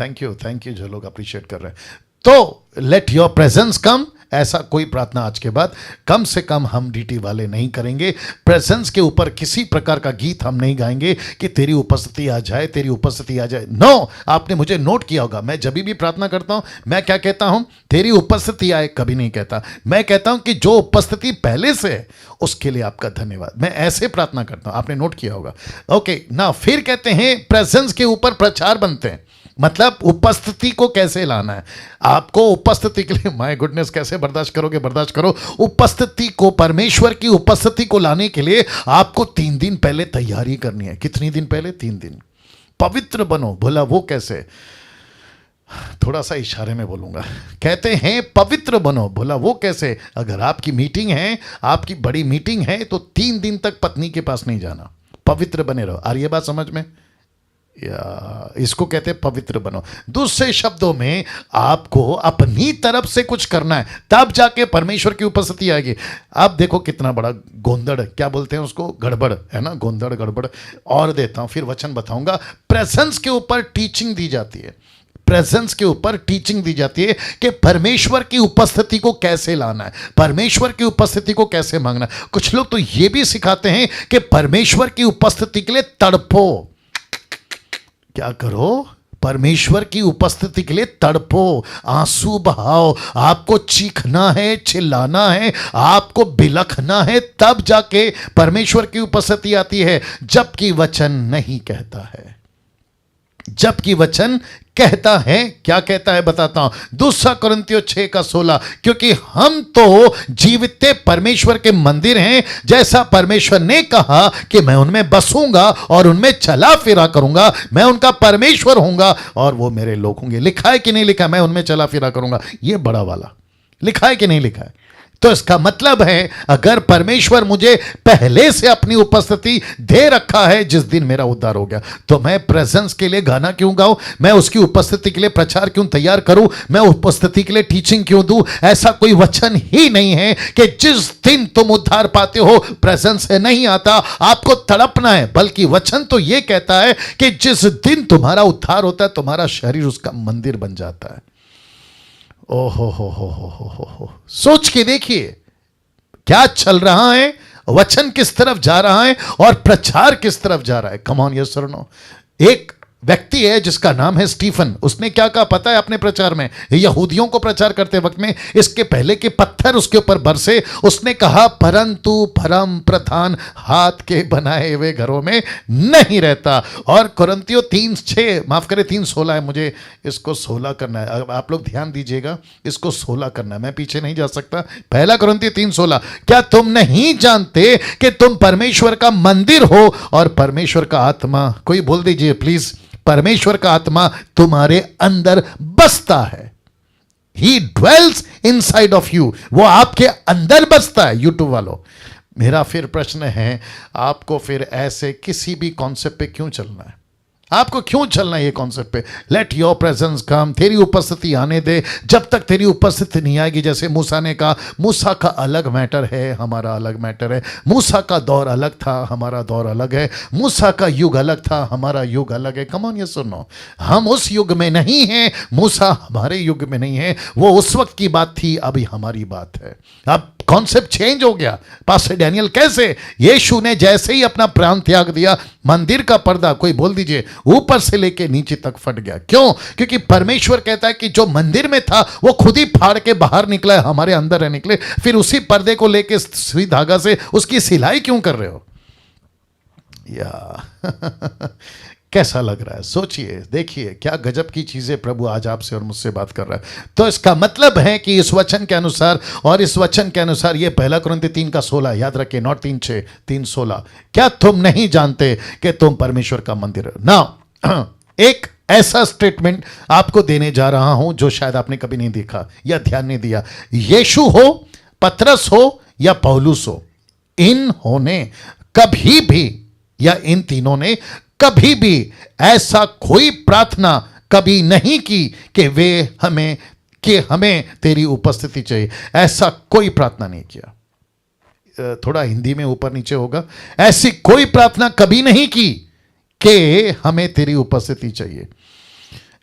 थैंक यू जो लोग अप्रिशिएट कर रहे हैं। तो लेट योर प्रेजेंस कम, ऐसा कोई प्रार्थना आज के बाद कम से कम हम डीटी वाले नहीं करेंगे। प्रेजेंस के ऊपर किसी प्रकार का गीत हम नहीं गाएंगे कि तेरी उपस्थिति आ जाए, तेरी उपस्थिति आ जाए। नो, आपने मुझे नोट किया होगा, मैं जब भी प्रार्थना करता हूं मैं क्या कहता हूं? तेरी उपस्थिति आए कभी नहीं कहता। मैं कहता हूं कि जो उपस्थिति पहले से है उसके लिए आपका धन्यवाद। मैं ऐसे प्रार्थना करता हूं, आपने नोट किया होगा। ओके ना, फिर कहते हैं प्रेजेंस के ऊपर प्रचार बनते हैं। मतलब उपस्थिति को कैसे लाना है आपको, उपस्थिति के लिए माय गुडनेस कैसे बर्दाश्त करोगे, बर्दाश्त करो। उपस्थिति को, परमेश्वर की उपस्थिति को लाने के लिए आपको 3 दिन पहले तैयारी करनी है। कितनी दिन पहले? 3 दिन। पवित्र बनो। बोला वो कैसे? थोड़ा सा इशारे में बोलूंगा। कहते हैं पवित्र बनो। बोला वो कैसे? अगर आपकी मीटिंग है, आपकी बड़ी मीटिंग है, तो 3 दिन तक पत्नी के पास नहीं जाना, पवित्र बने रहो। आ रही है बात समझ में? या इसको कहते हैं पवित्र बनो। दूसरे शब्दों में आपको अपनी तरफ से कुछ करना है, तब जाके परमेश्वर की उपस्थिति आएगी। आप देखो कितना बड़ा गोंदड़, क्या बोलते हैं उसको, गड़बड़ है ना, गोंदड़ गड़बड़। और देता हूं, फिर वचन बताऊंगा। प्रेजेंस के ऊपर टीचिंग दी जाती है, प्रेजेंस के ऊपर टीचिंग दी जाती है कि परमेश्वर की उपस्थिति को कैसे लाना है, परमेश्वर की उपस्थिति को कैसे मांगना है। कुछ लोग तो ये भी सिखाते हैं कि परमेश्वर की उपस्थिति के लिए तड़पो। क्या करो? परमेश्वर की उपस्थिति के लिए तड़पो, आंसू बहाओ। आपको चीखना है, चिल्लाना है, आपको बिलखना है, तब जाके परमेश्वर की उपस्थिति आती है। जबकि वचन नहीं कहता है, जबकि वचन कहता है, क्या कहता है बताता हूं। 2 कुरिन्थियों 6:16, क्योंकि हम तो जीवित परमेश्वर के मंदिर हैं, जैसा परमेश्वर ने कहा कि मैं उनमें बसूंगा और उनमें चला फिरा करूंगा, मैं उनका परमेश्वर होऊंगा और वो मेरे लोग होंगे। लिखा है कि नहीं लिखा? मैं उनमें चला फिरा करूंगा। ये बड़ा वाला लिखा है कि नहीं लिखा है? तो इसका मतलब है अगर परमेश्वर मुझे पहले से अपनी उपस्थिति दे रखा है, जिस दिन मेरा उद्धार हो गया, तो मैं प्रेजेंस के लिए गाना क्यों गाऊं? मैं उसकी उपस्थिति के लिए प्रचार क्यों तैयार करूं? मैं उपस्थिति के लिए टीचिंग क्यों दूं? ऐसा कोई वचन ही नहीं है कि जिस दिन तुम उद्धार पाते हो प्रेजेंस से नहीं आता, आपको तड़पना है। बल्कि वचन तो यह कहता है कि जिस दिन तुम्हारा उद्धार होता है, तुम्हारा शरीर उसका मंदिर बन जाता है। ओहो हो। सोच के देखिए क्या चल रहा है, वचन किस तरफ जा रहा है और प्रचार किस तरफ जा रहा है। कम ऑन, यस और नो। एक व्यक्ति है जिसका नाम है स्टीफन। उसने क्या कहा पता है अपने प्रचार में? यहूदियों को प्रचार करते वक्त में, इसके पहले के पत्थर उसके ऊपर बरसे, उसने कहा परंतु परम प्रधान हाथ के बनाए हुए घरों में नहीं रहता। और कुरिन्थियों 3:6, माफ करें 3:16 है, मुझे इसको 16 करना है। आप लोग ध्यान दीजिएगा, इसको 16 करना है, मैं पीछे नहीं जा सकता। 1 कुरिन्थियों 3:16, क्या तुम नहीं जानते कि तुम परमेश्वर का मंदिर हो और परमेश्वर का आत्मा, कोई बोल दीजिए प्लीज, परमेश्वर का आत्मा तुम्हारे अंदर बसता है। He dwells inside of you, वो आपके अंदर बसता है। यूट्यूब वालों, मेरा फिर प्रश्न है, आपको फिर ऐसे किसी भी कॉन्सेप्ट पे क्यों चलना है? आपको क्यों चलना है ये कॉन्सेप्ट पे? लेट योर प्रेजेंस कम, तेरी उपस्थिति आने दे। जब तक तेरी उपस्थिति नहीं आएगी, जैसे मूसा ने कहा, मूसा का अलग मैटर है, हमारा अलग मैटर है। मूसा का दौर अलग था, हमारा दौर अलग है। मूसा का युग अलग था, हमारा युग अलग है। कम ऑन, ये सुनो, हम उस युग में नहीं हैं, मूसा हमारे युग में नहीं है। वो उस वक्त की बात थी, अभी हमारी बात है। अब कॉन्सेप्ट चेंज हो गया। पास्टर डैनियल, कैसे? यीशु ने जैसे ही अपना प्राण त्याग दिया, मंदिर का पर्दा, कोई बोल दीजिए, ऊपर से लेके नीचे तक फट गया। क्यों? क्योंकि परमेश्वर कहता है कि जो मंदिर में था वो खुद ही फाड़ के बाहर निकला है, हमारे अंदर है निकले। फिर उसी पर्दे को लेके सुई धागा से उसकी सिलाई क्यों कर रहे हो? या कैसा लग रहा है? सोचिए, देखिए क्या गजब की चीजें प्रभु आज आपसे और मुझसे बात कर रहा है। तो इसका मतलब है कि इस वचन के अनुसार, और इस वचन के अनुसार, ये 1 कुरिन्ती 3:16 याद रखें, नॉट 3:6, 3:16, क्या तुम नहीं जानते कि तुम परमेश्वर का मंदिर हो? ना, एक ऐसा स्टेटमेंट आपको देने जा रहा हूं जो शायद आपने कभी नहीं देखा या ध्यान नहीं दिया। यीशु हो, पतरस हो या पौलुस हो, इन्होंने कभी भी, या इन तीनों ने कभी भी ऐसा कोई प्रार्थना कभी नहीं की कि हमें तेरी उपस्थिति चाहिए। ऐसा कोई प्रार्थना नहीं किया। थोड़ा हिंदी में ऊपर नीचे होगा। ऐसी कोई प्रार्थना कभी नहीं की कि हमें तेरी उपस्थिति चाहिए।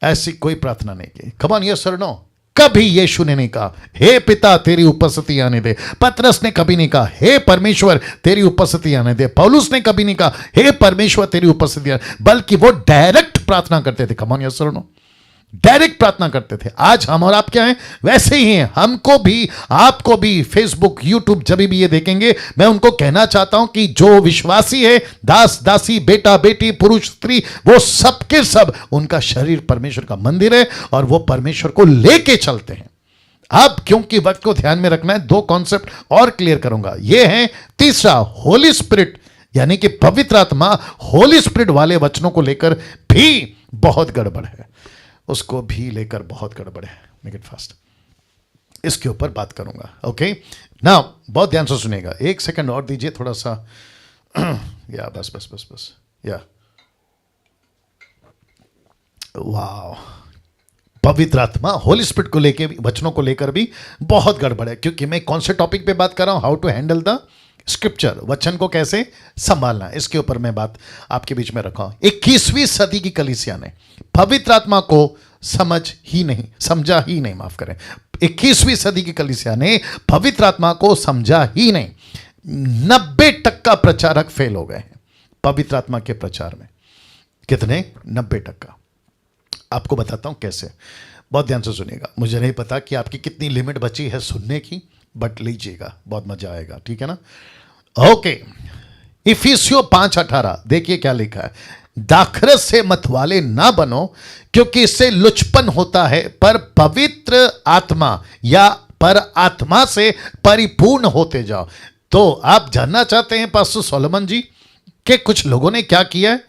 ऐसी कोई प्रार्थना नहीं की। कम ऑन, यस और नो? कभी यीशु ने नहीं कहा, हे पिता तेरी उपस्थिति आने दे। पतरस ने कभी नहीं कहा, हे परमेश्वर तेरी उपस्थिति आने दे। पौलुस ने कभी नहीं कहा, हे परमेश्वर तेरी उपस्थिति आने, बल्कि वो डायरेक्ट प्रार्थना करते थे। कम ऑन, यस और नो? डायरेक्ट प्रार्थना करते थे। आज हम और आप क्या हैं? वैसे ही हैं। हमको भी, आपको भी, फेसबुक, यूट्यूब जब भी ये देखेंगे, मैं उनको कहना चाहता हूं कि जो विश्वासी है, दास दासी, बेटा बेटी, पुरुष स्त्री, वो सब के सब, उनका शरीर परमेश्वर का मंदिर है और वो परमेश्वर को लेके चलते हैं। अब क्योंकि वक्त को ध्यान में रखना है, 2 कॉन्सेप्ट और क्लियर करूंगा। ये है तीसरा, होली स्पिरिट, यानी कि पवित्र आत्मा। होली स्पिरिट वाले वचनों को लेकर भी बहुत गड़बड़ है, उसको भी लेकर बहुत गड़बड़ है। मेक इट फास्ट, इसके ऊपर बात करूंगा। ओके नाउ, बहुत ध्यान से सुनेगा। 1 सेकंड और दीजिए थोड़ा सा। या बस बस बस बस, या वाह, पवित्र आत्मा, होली स्पिरिट को लेकर, वचनों को लेकर भी बहुत गड़बड़ है। क्योंकि मैं कौन से टॉपिक पे बात कर रहा हूं? How to handle the scripture, वचन को कैसे संभालना, इसके ऊपर मैं बात आपके बीच में रखा हूं। 21वीं सदी की कलीसिया ने पवित्र आत्मा को समझा ही नहीं, माफ करें, 21वीं सदी की कलीसिया ने पवित्र आत्मा को समझा ही नहीं। 90% प्रचारक फेल हो गए हैं पवित्र आत्मा के प्रचार में। कितने? 90%। आपको बताता हूं कैसे, बहुत ध्यान से सुनिएगा। मुझे नहीं पता कि आपकी कितनी लिमिट बची है सुनने की, बट लीजिएगा, बहुत मजा आएगा, ठीक है ना? ओके, इफिसियों 5:18 देखिए क्या लिखा है। दाखरस से मतवाले ना बनो, क्योंकि इससे लुचपन होता है, पर पवित्र आत्मा या पर आत्मा से परिपूर्ण होते जाओ। तो आप जानना चाहते हैं पास्टर सोलोमन जी कि कुछ लोगों ने क्या किया है?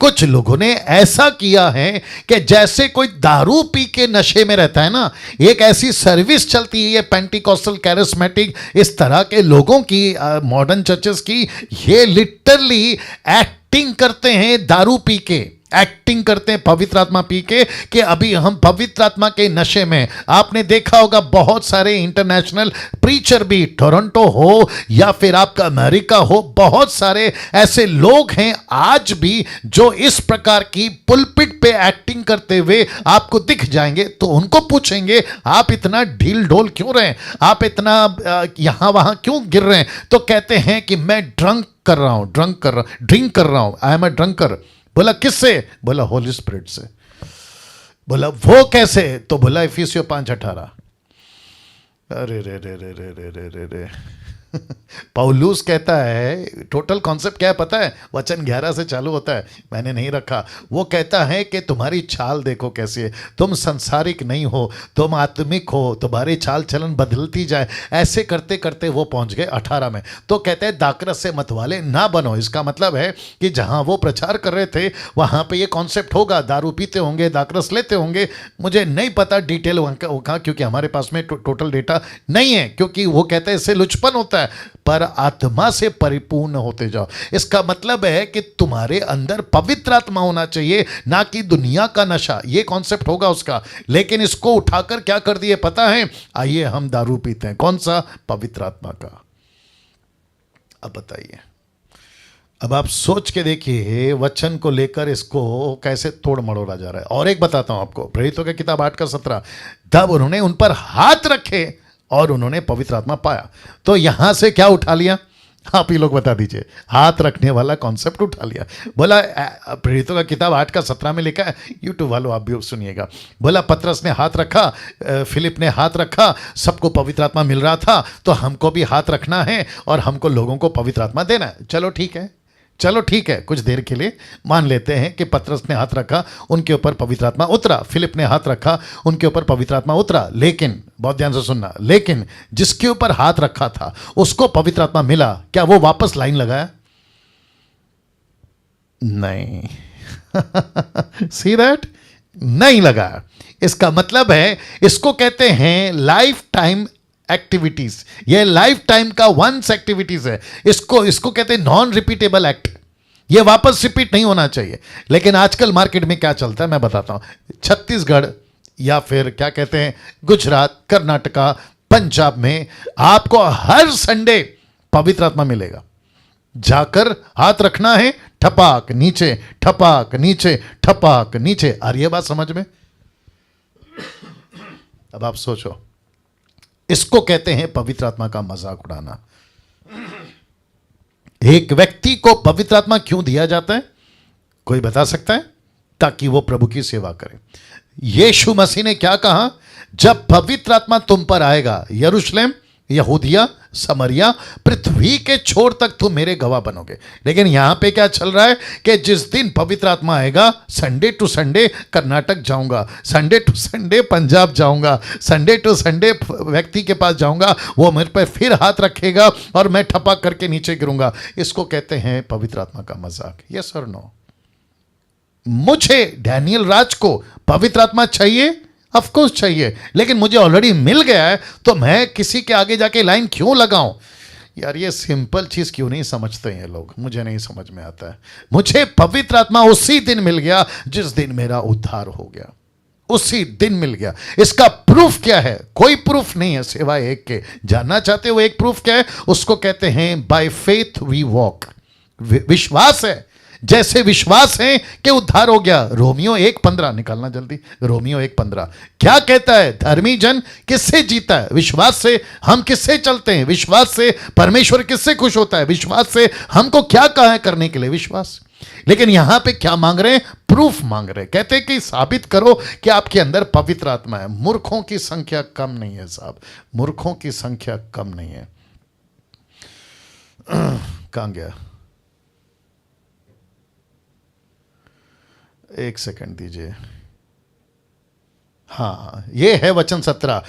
कुछ लोगों ने ऐसा किया है कि जैसे कोई दारू पी के नशे में रहता है ना, एक ऐसी सर्विस चलती है ये पेंटिकॉस्टल, कैरिस्मेटिक, इस तरह के लोगों की, मॉडर्न चर्चेस की, ये लिटरली एक्टिंग करते हैं दारू पी के, एक्टिंग करते हैं पवित्र आत्मा पी के कि अभी हम पवित्र आत्मा के नशे में। आपने देखा होगा बहुत सारे इंटरनेशनल प्रीचर भी, टोरंटो हो या फिर आपका अमेरिका हो, बहुत सारे ऐसे लोग हैं आज भी जो इस प्रकार की पुलपिट पे एक्टिंग करते हुए आपको दिख जाएंगे। तो उनको पूछेंगे, आप इतना ढील ढोल क्यों रहे हैं, आप इतना यहां वहां क्यों गिर रहे हैं? तो कहते हैं कि मैं ड्रिंक कर रहा हूं, आई एम अ ड्रंकर। बोला किससे? बोला होली स्पिरिट से। बोला वो कैसे? तो बोला इफिसियों 5:18। अरे रे रे रे रे रे रे रे रे पौलुस कहता है, टोटल कॉन्सेप्ट क्या है पता है? वचन 11 से चालू होता है, मैंने नहीं रखा। वो कहता है कि तुम्हारी चाल देखो कैसी है, तुम संसारिक नहीं हो, तुम आत्मिक हो, तुम्हारी चाल चलन बदलती जाए। ऐसे करते करते वो पहुंच गए 18 में। तो कहते हैं दाखरस से मतवाले ना बनो। इसका मतलब है कि जहां वो प्रचार कर रहे थे वहां पे ये कॉन्सेप्ट होगा, दारू पीते होंगे, दाखरस लेते होंगे। मुझे नहीं पता डिटेल वहां, क्योंकि हमारे पास में टोटल डेटा नहीं है, क्योंकि वो कहते हैं इससे लुचपन होता है। है, पर आत्मा से परिपूर्ण होते जाओ। इसका मतलब है कि तुम्हारे अंदर पवित्र आत्मा होना चाहिए, ना कि दुनिया का नशा। ये कॉन्सेप्ट होगा उसका, लेकिन इसको उठाकर क्या कर दिए पता है? आइए हम दारू पीते हैं। कौन सा? पवित्र आत्मा का। अब बताइए, अब आप सोच के देखिए वचन को लेकर इसको कैसे तोड़ मड़ोड़ा जा रहा है। और एक बताता हूं आपको, प्रेरितों की किताब 8:17, तब उन्होंने उन पर हाथ रखे और उन्होंने पवित्र आत्मा पाया। तो यहां से क्या उठा लिया? आप ही लोग बता दीजिए। हाथ रखने वाला कॉन्सेप्ट उठा लिया। बोला प्रेरितों का किताब 8:17 में लिखा है, यूट्यूब वालों आप भी सुनिएगा। बोला पतरस ने हाथ रखा, फिलिप ने हाथ रखा, सबको पवित्र आत्मा मिल रहा था, तो हमको भी हाथ रखना है और हमको लोगों को पवित्र आत्मा देना है। चलो ठीक है, चलो ठीक है, कुछ देर के लिए मान लेते हैं कि पतरस ने हाथ रखा, उनके ऊपर पवित्र आत्मा उतरा। फिलिप ने हाथ रखा, उनके ऊपर पवित्र आत्मा उतरा। लेकिन बहुत ध्यान से सुनना, लेकिन जिसके ऊपर हाथ रखा था उसको पवित्र आत्मा मिला, क्या वो वापस लाइन लगाया? नहीं। See that? नहीं लगाया। इसका मतलब है, इसको कहते हैं लाइफ टाइम एक्टिविटीज। ये लाइफ टाइम का वंस एक्टिविटीज है। इसको कहते हैं नॉन रिपीटेबल एक्ट। ये वापस रिपीट नहीं होना चाहिए। लेकिन आजकल मार्केट में क्या चलता है मैं बताता हूं। छत्तीसगढ़ या फिर क्या कहते हैं गुजरात, कर्नाटका, पंजाब में आपको हर संडे पवित्र आत्मा मिलेगा। जाकर हाथ रखना है, ठपाक नीचे, ठपाक नीचे, ठपाक नीचे। आ रही है बात समझ में? अब आप सोचो, इसको कहते हैं पवित्र आत्मा का मजाक उड़ाना। एक व्यक्ति को पवित्र आत्मा क्यों दिया जाता है? कोई बता सकता है? ताकि वो प्रभु की सेवा करे। यीशु मसीह ने क्या कहा? जब पवित्र आत्मा तुम पर आएगा, यरूशलेम, यहूदिया, समरिया, पृथ्वी के छोर तक तुम मेरे गवाह बनोगे। लेकिन यहां पे क्या चल रहा है कि जिस दिन पवित्र आत्मा आएगा, संडे टू संडे कर्नाटक जाऊंगा, संडे टू संडे पंजाब जाऊंगा, संडे टू संडे व्यक्ति के पास जाऊंगा, वो मेरे पर फिर हाथ रखेगा और मैं ठपक करके नीचे गिरूंगा। इसको कहते हैं पवित्र आत्मा का मजाक। यस और नो? मुझे डैनियल राज को पवित्र आत्मा चाहिए? ऑफ कोर्स चाहिए, लेकिन मुझे ऑलरेडी मिल गया है, तो मैं किसी के आगे जाके लाइन क्यों लगाऊं? यार ये सिंपल चीज क्यों नहीं समझते हैं लोग? मुझे नहीं समझ में आता है। मुझे पवित्र आत्मा उसी दिन मिल गया जिस दिन मेरा उद्धार हो गया, उसी दिन मिल गया। इसका प्रूफ क्या है? कोई प्रूफ नहीं है सिवाय एक के। जानना चाहते हो एक प्रूफ क्या है? उसको कहते हैं बाय फेथ वी वॉक। विश्वास है, जैसे विश्वास है कि उद्धार हो गया। रोमियो 1:15 निकालना जल्दी। रोमियो 1:15 क्या कहता है? धर्मी जन किससे जीता है? विश्वास से। हम किससे चलते हैं? विश्वास से। परमेश्वर किससे खुश होता है? विश्वास से। हमको क्या कहा है करने के लिए? विश्वास। लेकिन यहां पे क्या मांग रहे हैं? प्रूफ मांग रहे हैं। कहते हैं कि साबित करो कि आपके अंदर पवित्र आत्मा है। मूर्खों की संख्या कम नहीं है साहब, मूर्खों की संख्या कम नहीं है। कहां गया? एक सेकंड दीजिए। हाँ, ये है वचन 17,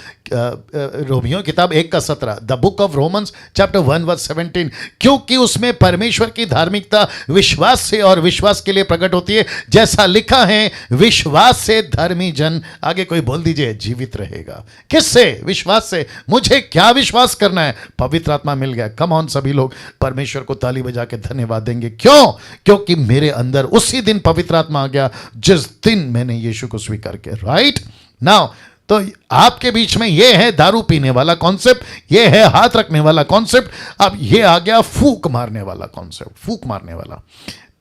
रोमियो किताब 1:17, the book of Romans chapter 1:17। क्योंकि उसमें परमेश्वर की धार्मिकता विश्वास से और विश्वास के लिए प्रकट होती है। जैसा लिखा है, विश्वास से धर्मी जन, आगे कोई बोल दीजिए, जीवित रहेगा। किससे? विश्वास से। मुझे क्या विश्वास करना है? पवित्र आत्मा मिल गया। कम ऑन, सभी लोग परमेश्वर को ताली बजा के धन्यवाद देंगे। क्यों? क्योंकि मेरे अंदर उसी दिन पवित्र आत्मा आ गया जिस दिन मैंने यीशु को स्वीकार किया। राइट नाउ, तो आपके बीच में यह है दारू पीने वाला कॉन्सेप्ट, यह है हाथ रखने वाला कॉन्सेप्ट, अब यह आ गया फूक मारने वाला कॉन्सेप्ट, फूक मारने वाला।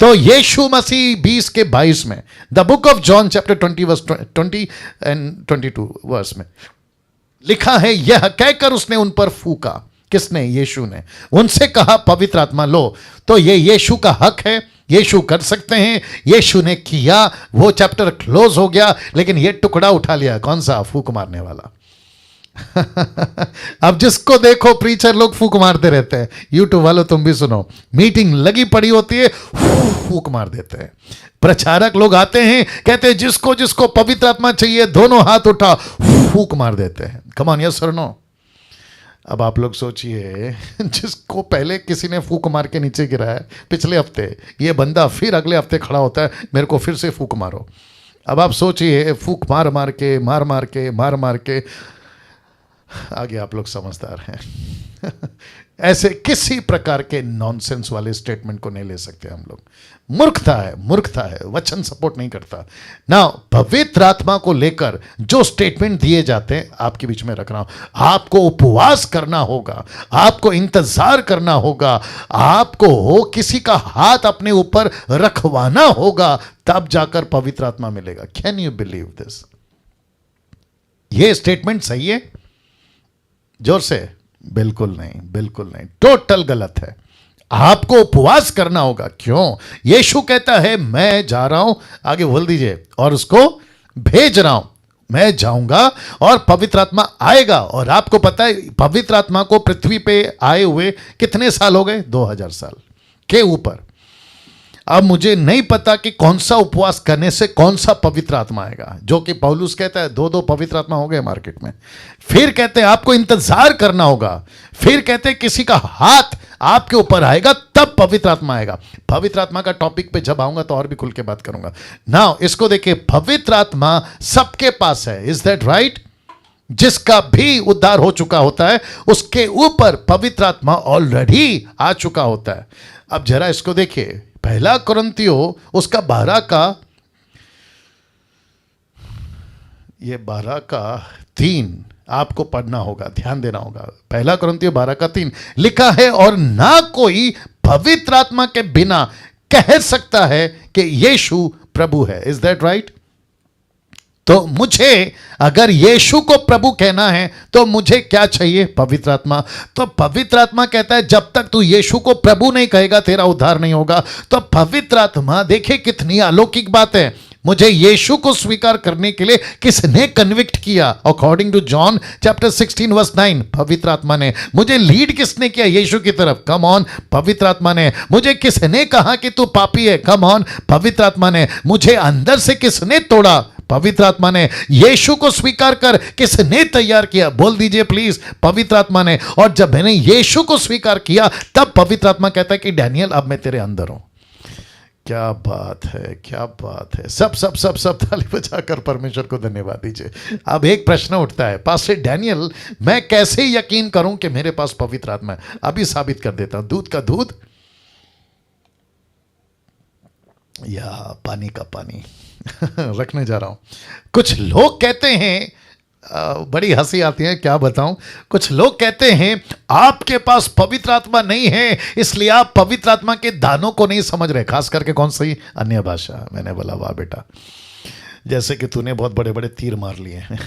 तो यीशु मसीह 20:22 में, the book of John chapter 20 and 22 verse में लिखा है, यह कहकर उसने उन पर फूका। किसने? यीशु ने। उनसे कहा पवित्र आत्मा लो। तो ये यीशु का हक है, यीशु कर सकते हैं, यीशु ने किया, वो चैप्टर क्लोज हो गया। लेकिन ये टुकड़ा उठा लिया। कौन सा? फूक मारने वाला। अब जिसको देखो प्रीचर लोग फूक मारते रहते हैं। यूट्यूब वालों तुम भी सुनो, मीटिंग लगी पड़ी होती है, फूक मार देते हैं। प्रचारक लोग आते हैं, कहते हैं जिसको जिसको पवित्र आत्मा चाहिए दोनों हाथ उठा, फूक मार देते हैं। कम ऑन, यस और नो? अब आप लोग सोचिए, जिसको पहले किसी ने फूक मार के नीचे गिराया पिछले हफ्ते, ये बंदा फिर अगले हफ्ते खड़ा होता है, मेरे को फिर से फूक मारो। अब आप सोचिए, फूक मार मार के आगे आप लोग समझदार हैं। ऐसे किसी प्रकार के नॉनसेंस वाले स्टेटमेंट को नहीं ले सकते हम लोग। मूर्खता है, मूर्खता है, वचन सपोर्ट नहीं करता ना। पवित्र आत्मा को लेकर जो स्टेटमेंट दिए जाते हैं, आपके बीच में रख रहा हूं, आपको उपवास करना होगा, आपको इंतजार करना होगा, आपको किसी का हाथ अपने ऊपर रखवाना होगा, तब जाकर पवित्र आत्मा मिलेगा। Can you believe this? ये स्टेटमेंट सही है? जोर से, बिल्कुल नहीं, बिल्कुल नहीं, टोटल गलत है। आपको उपवास करना होगा। क्यों? यीशु कहता है मैं जा रहा हूं, आगे बोल दीजिए, और उसको भेज रहा हूं। मैं जाऊंगा और पवित्र आत्मा आएगा। और आपको पता है पवित्र आत्मा को पृथ्वी पे आए हुए कितने साल हो गए? 2000 साल के ऊपर। अब मुझे नहीं पता कि कौन सा उपवास करने से कौन सा पवित्र आत्मा आएगा, जो कि पौलुस कहता है 2 पवित्र आत्मा हो गए मार्केट में। फिर कहते हैं आपको इंतजार करना होगा। फिर कहते हैं किसी का हाथ आपके ऊपर आएगा, तब पवित्र आत्मा आएगा। पवित्र आत्मा का टॉपिक पे जब आऊंगा तो और भी खुल के बात करूंगा। नाउ इसको देखिए, पवित्र आत्मा सबके पास है। Is that right? जिसका भी उद्धार हो चुका होता है उसके ऊपर पवित्र आत्मा ऑलरेडी आ चुका होता है। अब जरा इसको देखिए, पहला कुरिन्थियों उसका 12 का, ये 12 का 3 आपको पढ़ना होगा, ध्यान देना होगा। पहला कुरिन्थियों 12 का 3 लिखा है, और ना कोई पवित्र आत्मा के बिना कह सकता है कि यीशु प्रभु है। Is that right? तो मुझे अगर यीशु को प्रभु कहना है तो मुझे क्या चाहिए? पवित्र आत्मा। तो पवित्र आत्मा कहता है जब तक तू यीशु को प्रभु नहीं कहेगा तेरा उद्धार नहीं होगा। तो पवित्र आत्मा, देखिए कितनी अलौकिक बात है। मुझे यीशु को स्वीकार करने के लिए किसने कन्विक्ट किया? According to John chapter 16 verse 9, पवित्र आत्मा ने। मुझे लीड किसने किया? यीशु की तरफ। कम ऑन, पवित्र आत्मा ने। मुझे किसने कहा कि तू पापी है? कम ऑन, पवित्र आत्मा ने। मुझे अंदर से किसने तोड़ा? पवित्र आत्मा ने। यीशु को स्वीकार कर किसने तैयार किया? बोल दीजिए प्लीज, पवित्र आत्मा ने। और जब मैंने यीशु को स्वीकार किया तब पवित्र आत्मा कहता है कि डैनियल अब मैं तेरे अंदर हूं। क्या बात है, क्या बात है। सब सब सब सब ताली बजाकर परमेश्वर को धन्यवाद दीजिए। अब एक प्रश्न उठता है, पास्टर डैनियल मैं कैसे यकीन करूं कि मेरे पास पवित्र आत्मा है? अभी साबित कर देता हूं। दूध का दूध या पानी का पानी रखने जा रहा हूं। कुछ लोग कहते हैं, बड़ी हंसी आती है, क्या बताऊं। कुछ लोग कहते हैं आपके पास पवित्र आत्मा नहीं है इसलिए आप पवित्र आत्मा के दानों को नहीं समझ रहे। खास करके कौन सी? अन्य भाषा। मैंने बोला वाह बेटा, जैसे कि तूने बहुत बड़े बड़े तीर मार लिए हैं।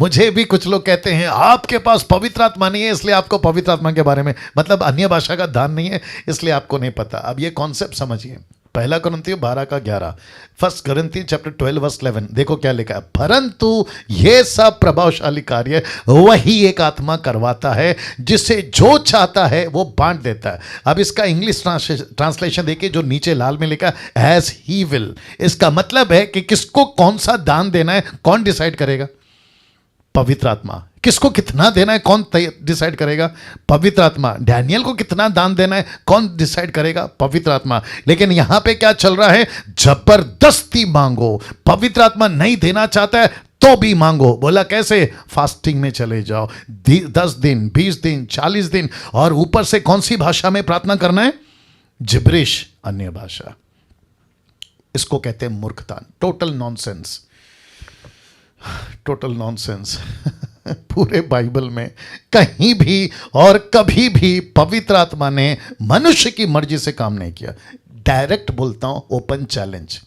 मुझे भी कुछ लोग कहते हैं आपके पास पवित्र आत्मा नहीं है इसलिए आपको पवित्र आत्मा के बारे में, मतलब अन्य भाषा का दान नहीं है इसलिए आपको नहीं पता। अब ये कॉन्सेप्ट समझिए। पहला कुरिन्थियों 12 का 11, फर्स्ट कुरिन्थियों चैप्टर 12 वर्स 11, देखो क्या लिखा है। परंतु ये सब प्रभावशाली कार्य वही एक आत्मा करवाता है, जिसे जो चाहता है वो बांट देता है। अब इसका इंग्लिश ट्रांसलेशन देखिए जो नीचे लाल में लिखा है, एज ही विल। इसका मतलब है कि किसको कौन सा दान देना है कौन डिसाइड करेगा? पवित्र आत्मा। किसको कितना देना है कौन डिसाइड करेगा? पवित्र आत्मा। डैनियल को कितना दान देना है कौन डिसाइड करेगा? पवित्र आत्मा। लेकिन यहां पे क्या चल रहा है? जबरदस्ती मांगो। पवित्र आत्मा नहीं देना चाहता है तो भी मांगो। बोला कैसे? फास्टिंग में चले जाओ, 10 दिन 20 दिन 40 दिन, और ऊपर से कौन सी भाषा में प्रार्थना करना है? जिब्रिश, अन्य भाषा। इसको कहते हैं मूर्खता। Total nonsense, total nonsense. पूरे बाइबल में कहीं भी और कभी भी पवित्र आत्मा ने मनुष्य की मर्जी से काम नहीं किया। डायरेक्ट बोलता हूं, ओपन चैलेंज।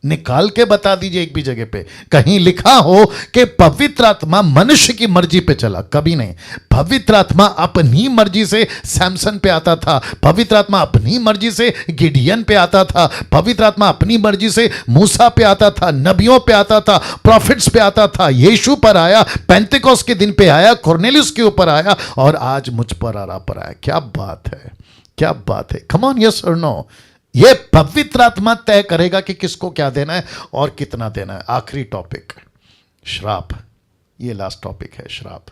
निकाल के बता दीजिए एक भी जगह पे कहीं लिखा हो कि पवित्र आत्मा मनुष्य की मर्जी पे चला। कभी नहीं। पवित्र आत्मा अपनी मर्जी से सैमसन पे आता था, पवित्र आत्मा अपनी मर्जी से गिडियन पे आता था, पवित्र आत्मा अपनी मर्जी से मूसा पे आता था, नबियों पे आता था, प्रॉफिट्स पे आता था, यीशु पर आया, पेंतेकोस्त के दिन पे आया, कुरनेलियुस के ऊपर आया, और आज मुझ पर आरा पर आया। क्या बात है, क्या बात है। कम ऑन, यस और नो? ये पवित्र आत्मा तय करेगा कि किसको क्या देना है और कितना देना है। आखिरी टॉपिक, श्राप। ये लास्ट टॉपिक है, श्राप।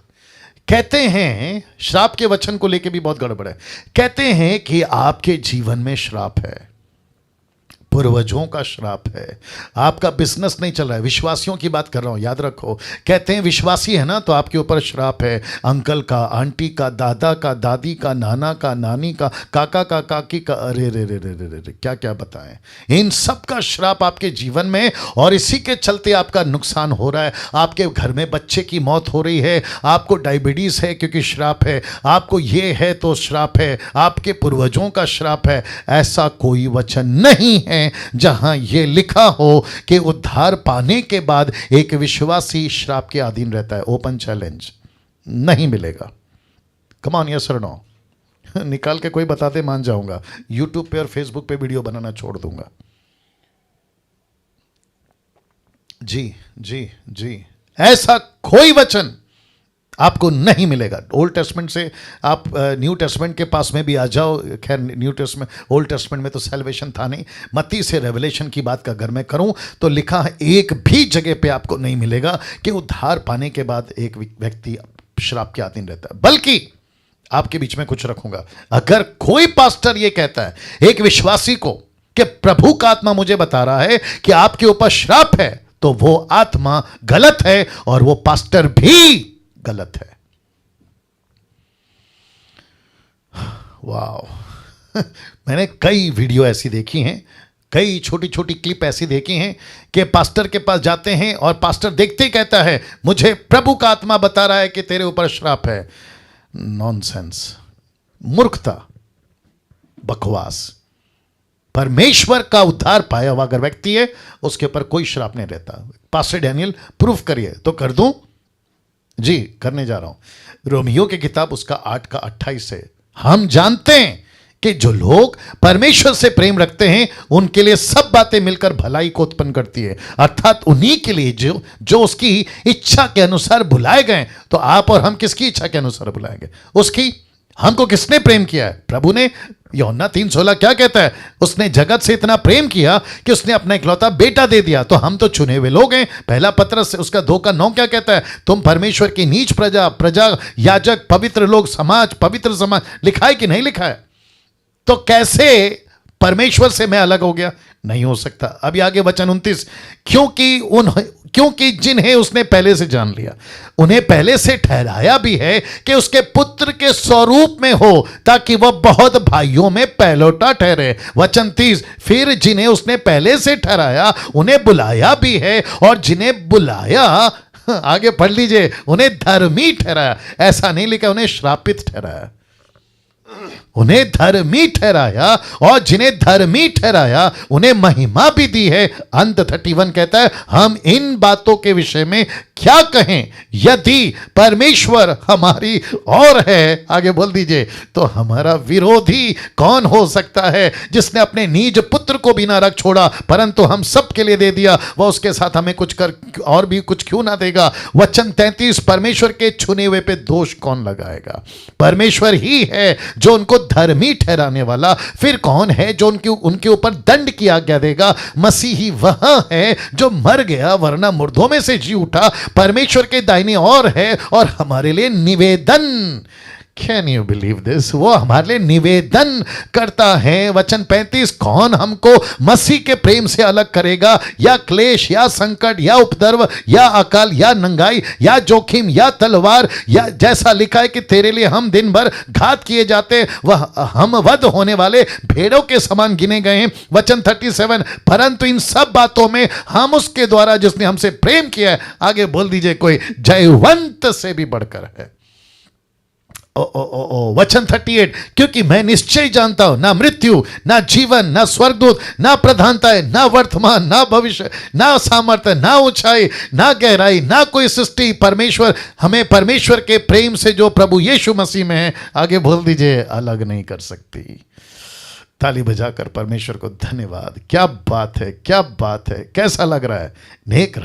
कहते हैं, श्राप के वचन को लेके भी बहुत गड़बड़ है। कहते हैं कि आपके जीवन में श्राप है। पूर्वजों का श्राप है। आपका बिजनेस नहीं चल रहा है, विश्वासियों की बात कर रहा हूं, याद रखो। कहते हैं विश्वासी है ना तो आपके ऊपर श्राप है। अंकल का, आंटी का, दादा का, दादी का, नाना का, नानी का, काका का, काकी का, अरे रे रे रे रे रे, क्या क्या बताएं। इन सब का श्राप आपके जीवन में, और इसी के चलते आपका नुकसान हो रहा है। आपके घर में बच्चे की मौत हो रही है, आपको डायबिटीज है क्योंकि श्राप है, आपको ये है तो श्राप है, आपके पूर्वजों का श्राप है। ऐसा कोई वचन नहीं है जहां यह लिखा हो कि उद्धार पाने के बाद एक विश्वासी श्राप के अधीन रहता है। ओपन चैलेंज, नहीं मिलेगा। कम ऑन, यस और नो? निकाल के कोई बताते मान जाऊंगा, यूट्यूब पे और फेसबुक पे वीडियो बनाना छोड़ दूंगा। जी जी जी, ऐसा कोई वचन आपको नहीं मिलेगा। ओल्ड टेस्टमेंट से आप न्यू टेस्टमेंट के पास में भी आ जाओ। खैर न्यू टेस्टमेंट, ओल्ड टेस्टमेंट में तो सैल्वेशन था नहीं। मत्ती से रेवलेशन की बात का अगर मैं करूं तो लिखा है एक भी जगह पे आपको नहीं मिलेगा कि उद्धार पाने के बाद एक व्यक्ति श्राप के अधीन रहता है। बल्कि आपके बीच में कुछ रखूंगा, अगर कोई पास्टर ये कहता है एक विश्वासी को कि प्रभु का आत्मा मुझे बता रहा है कि आपके ऊपर श्राप है, तो वो आत्मा गलत है और वो पास्टर भी गलत है। वाह, मैंने कई वीडियो ऐसी देखी हैं, कई छोटी छोटी क्लिप ऐसी देखी हैं कि पास्टर के पास जाते हैं और पास्टर देखते ही कहता है मुझे प्रभु का आत्मा बता रहा है कि तेरे ऊपर श्राप है। नॉनसेंस, मूर्खता, बकवास। परमेश्वर का उद्धार पाया हुआ अगर व्यक्ति है उसके ऊपर कोई श्राप नहीं रहता। पास्टर डैनियल प्रूफ करिए तो कर दूं? जी, करने जा रहा हूं। रोमियो की किताब उसका 8:28 से हम जानते हैं कि जो लोग परमेश्वर से प्रेम रखते हैं उनके लिए सब बातें मिलकर भलाई को उत्पन्न करती है, अर्थात उन्हीं के लिए जो उसकी इच्छा के अनुसार बुलाए गए। तो आप और हम किसकी इच्छा के अनुसार बुलाए गए? उसकी। हमको किसने प्रेम किया है? प्रभु ने। यूहन्ना 3:16 क्या कहता है? उसने जगत से इतना प्रेम किया कि उसने अपना इकलौता बेटा दे दिया। तो हम तो चुने हुए लोग हैं। पहला पत्रस से उसका 2:9 क्या कहता है? तुम परमेश्वर की नीच प्रजा, याजक, पवित्र लोग, समाज, पवित्र समाज। लिखा है कि नहीं लिखा है? तो कैसे परमेश्वर से मैं अलग हो गया? नहीं हो सकता। अभी आगे वचन 29, क्योंकि जिन्हें उसने पहले से जान लिया उन्हें पहले से ठहराया भी है कि उसके पुत्र के स्वरूप में हो, ताकि वह बहुत भाइयों में पहलौठा ठहरे। वचन 30, फिर जिन्हें उसने पहले से ठहराया उन्हें बुलाया भी है, और जिन्हें बुलाया, आगे पढ़ लीजिए, उन्हें धर्मी ठहराया। ऐसा नहीं लिखा उन्हें श्रापित ठहराया, उन्हें धर्मी ठहराया, और जिन्हें धर्मी ठहराया उन्हें महिमा भी दी है। अंत 31 कहता है हम इन बातों के विषय में क्या कहें? यदि परमेश्वर हमारी ओर है, आगे बोल दीजिए, तो हमारा विरोधी कौन हो सकता है? जिसने अपने निज पुत्र को भी ना रख छोड़ा परंतु हम सब के लिए दे दिया, वह उसके साथ हमें कुछ कर और भी कुछ क्यों ना देगा? वचन 33, परमेश्वर के चुने हुए पे दोष कौन लगाएगा? परमेश्वर ही है जो उनको धर्मी ठहराने वाला। फिर कौन है जो उनके ऊपर दंड की आज्ञा देगा? मसीह ही वह है जो मर गया वरना मुर्दों में से जी उठा, परमेश्वर के दाहिने ओर है और हमारे लिए निवेदन। Can you believe this? वो हमारे लिए निवेदन करता है। वचन 35, कौन हमको मसीह के प्रेम से अलग करेगा? या क्लेश, या संकट, या उपद्रव, या अकाल, या नंगाई, या जोखिम, या तलवार? या जैसा लिखा है कि तेरे लिए हम दिन भर घात किए जाते, वह हम वध होने वाले भेड़ों के समान गिने गए हैं। वचन 37, परंतु इन सब बातों में हम उसके द्वारा जिसने हमसे प्रेम किया है, आगे बोल दीजिए, कोई जयवंत से भी बढ़कर है। वचन 38, क्योंकि मैं निश्चय जानता हूं ना मृत्यु, ना जीवन, ना स्वर्गदूत, ना प्रधानताएं, ना वर्तमान, ना भविष्य, ना सामर्थ्य, ना ऊंचाई, ना गहराई, ना कोई सृष्टि परमेश्वर हमें परमेश्वर के प्रेम से जो प्रभु यीशु मसीह में है, आगे बोल दीजिए, अलग नहीं कर सकती। ताली बजाकर परमेश्वर को धन्यवाद। क्या बात है, क्या बात है, कैसा लग रहा है? नेक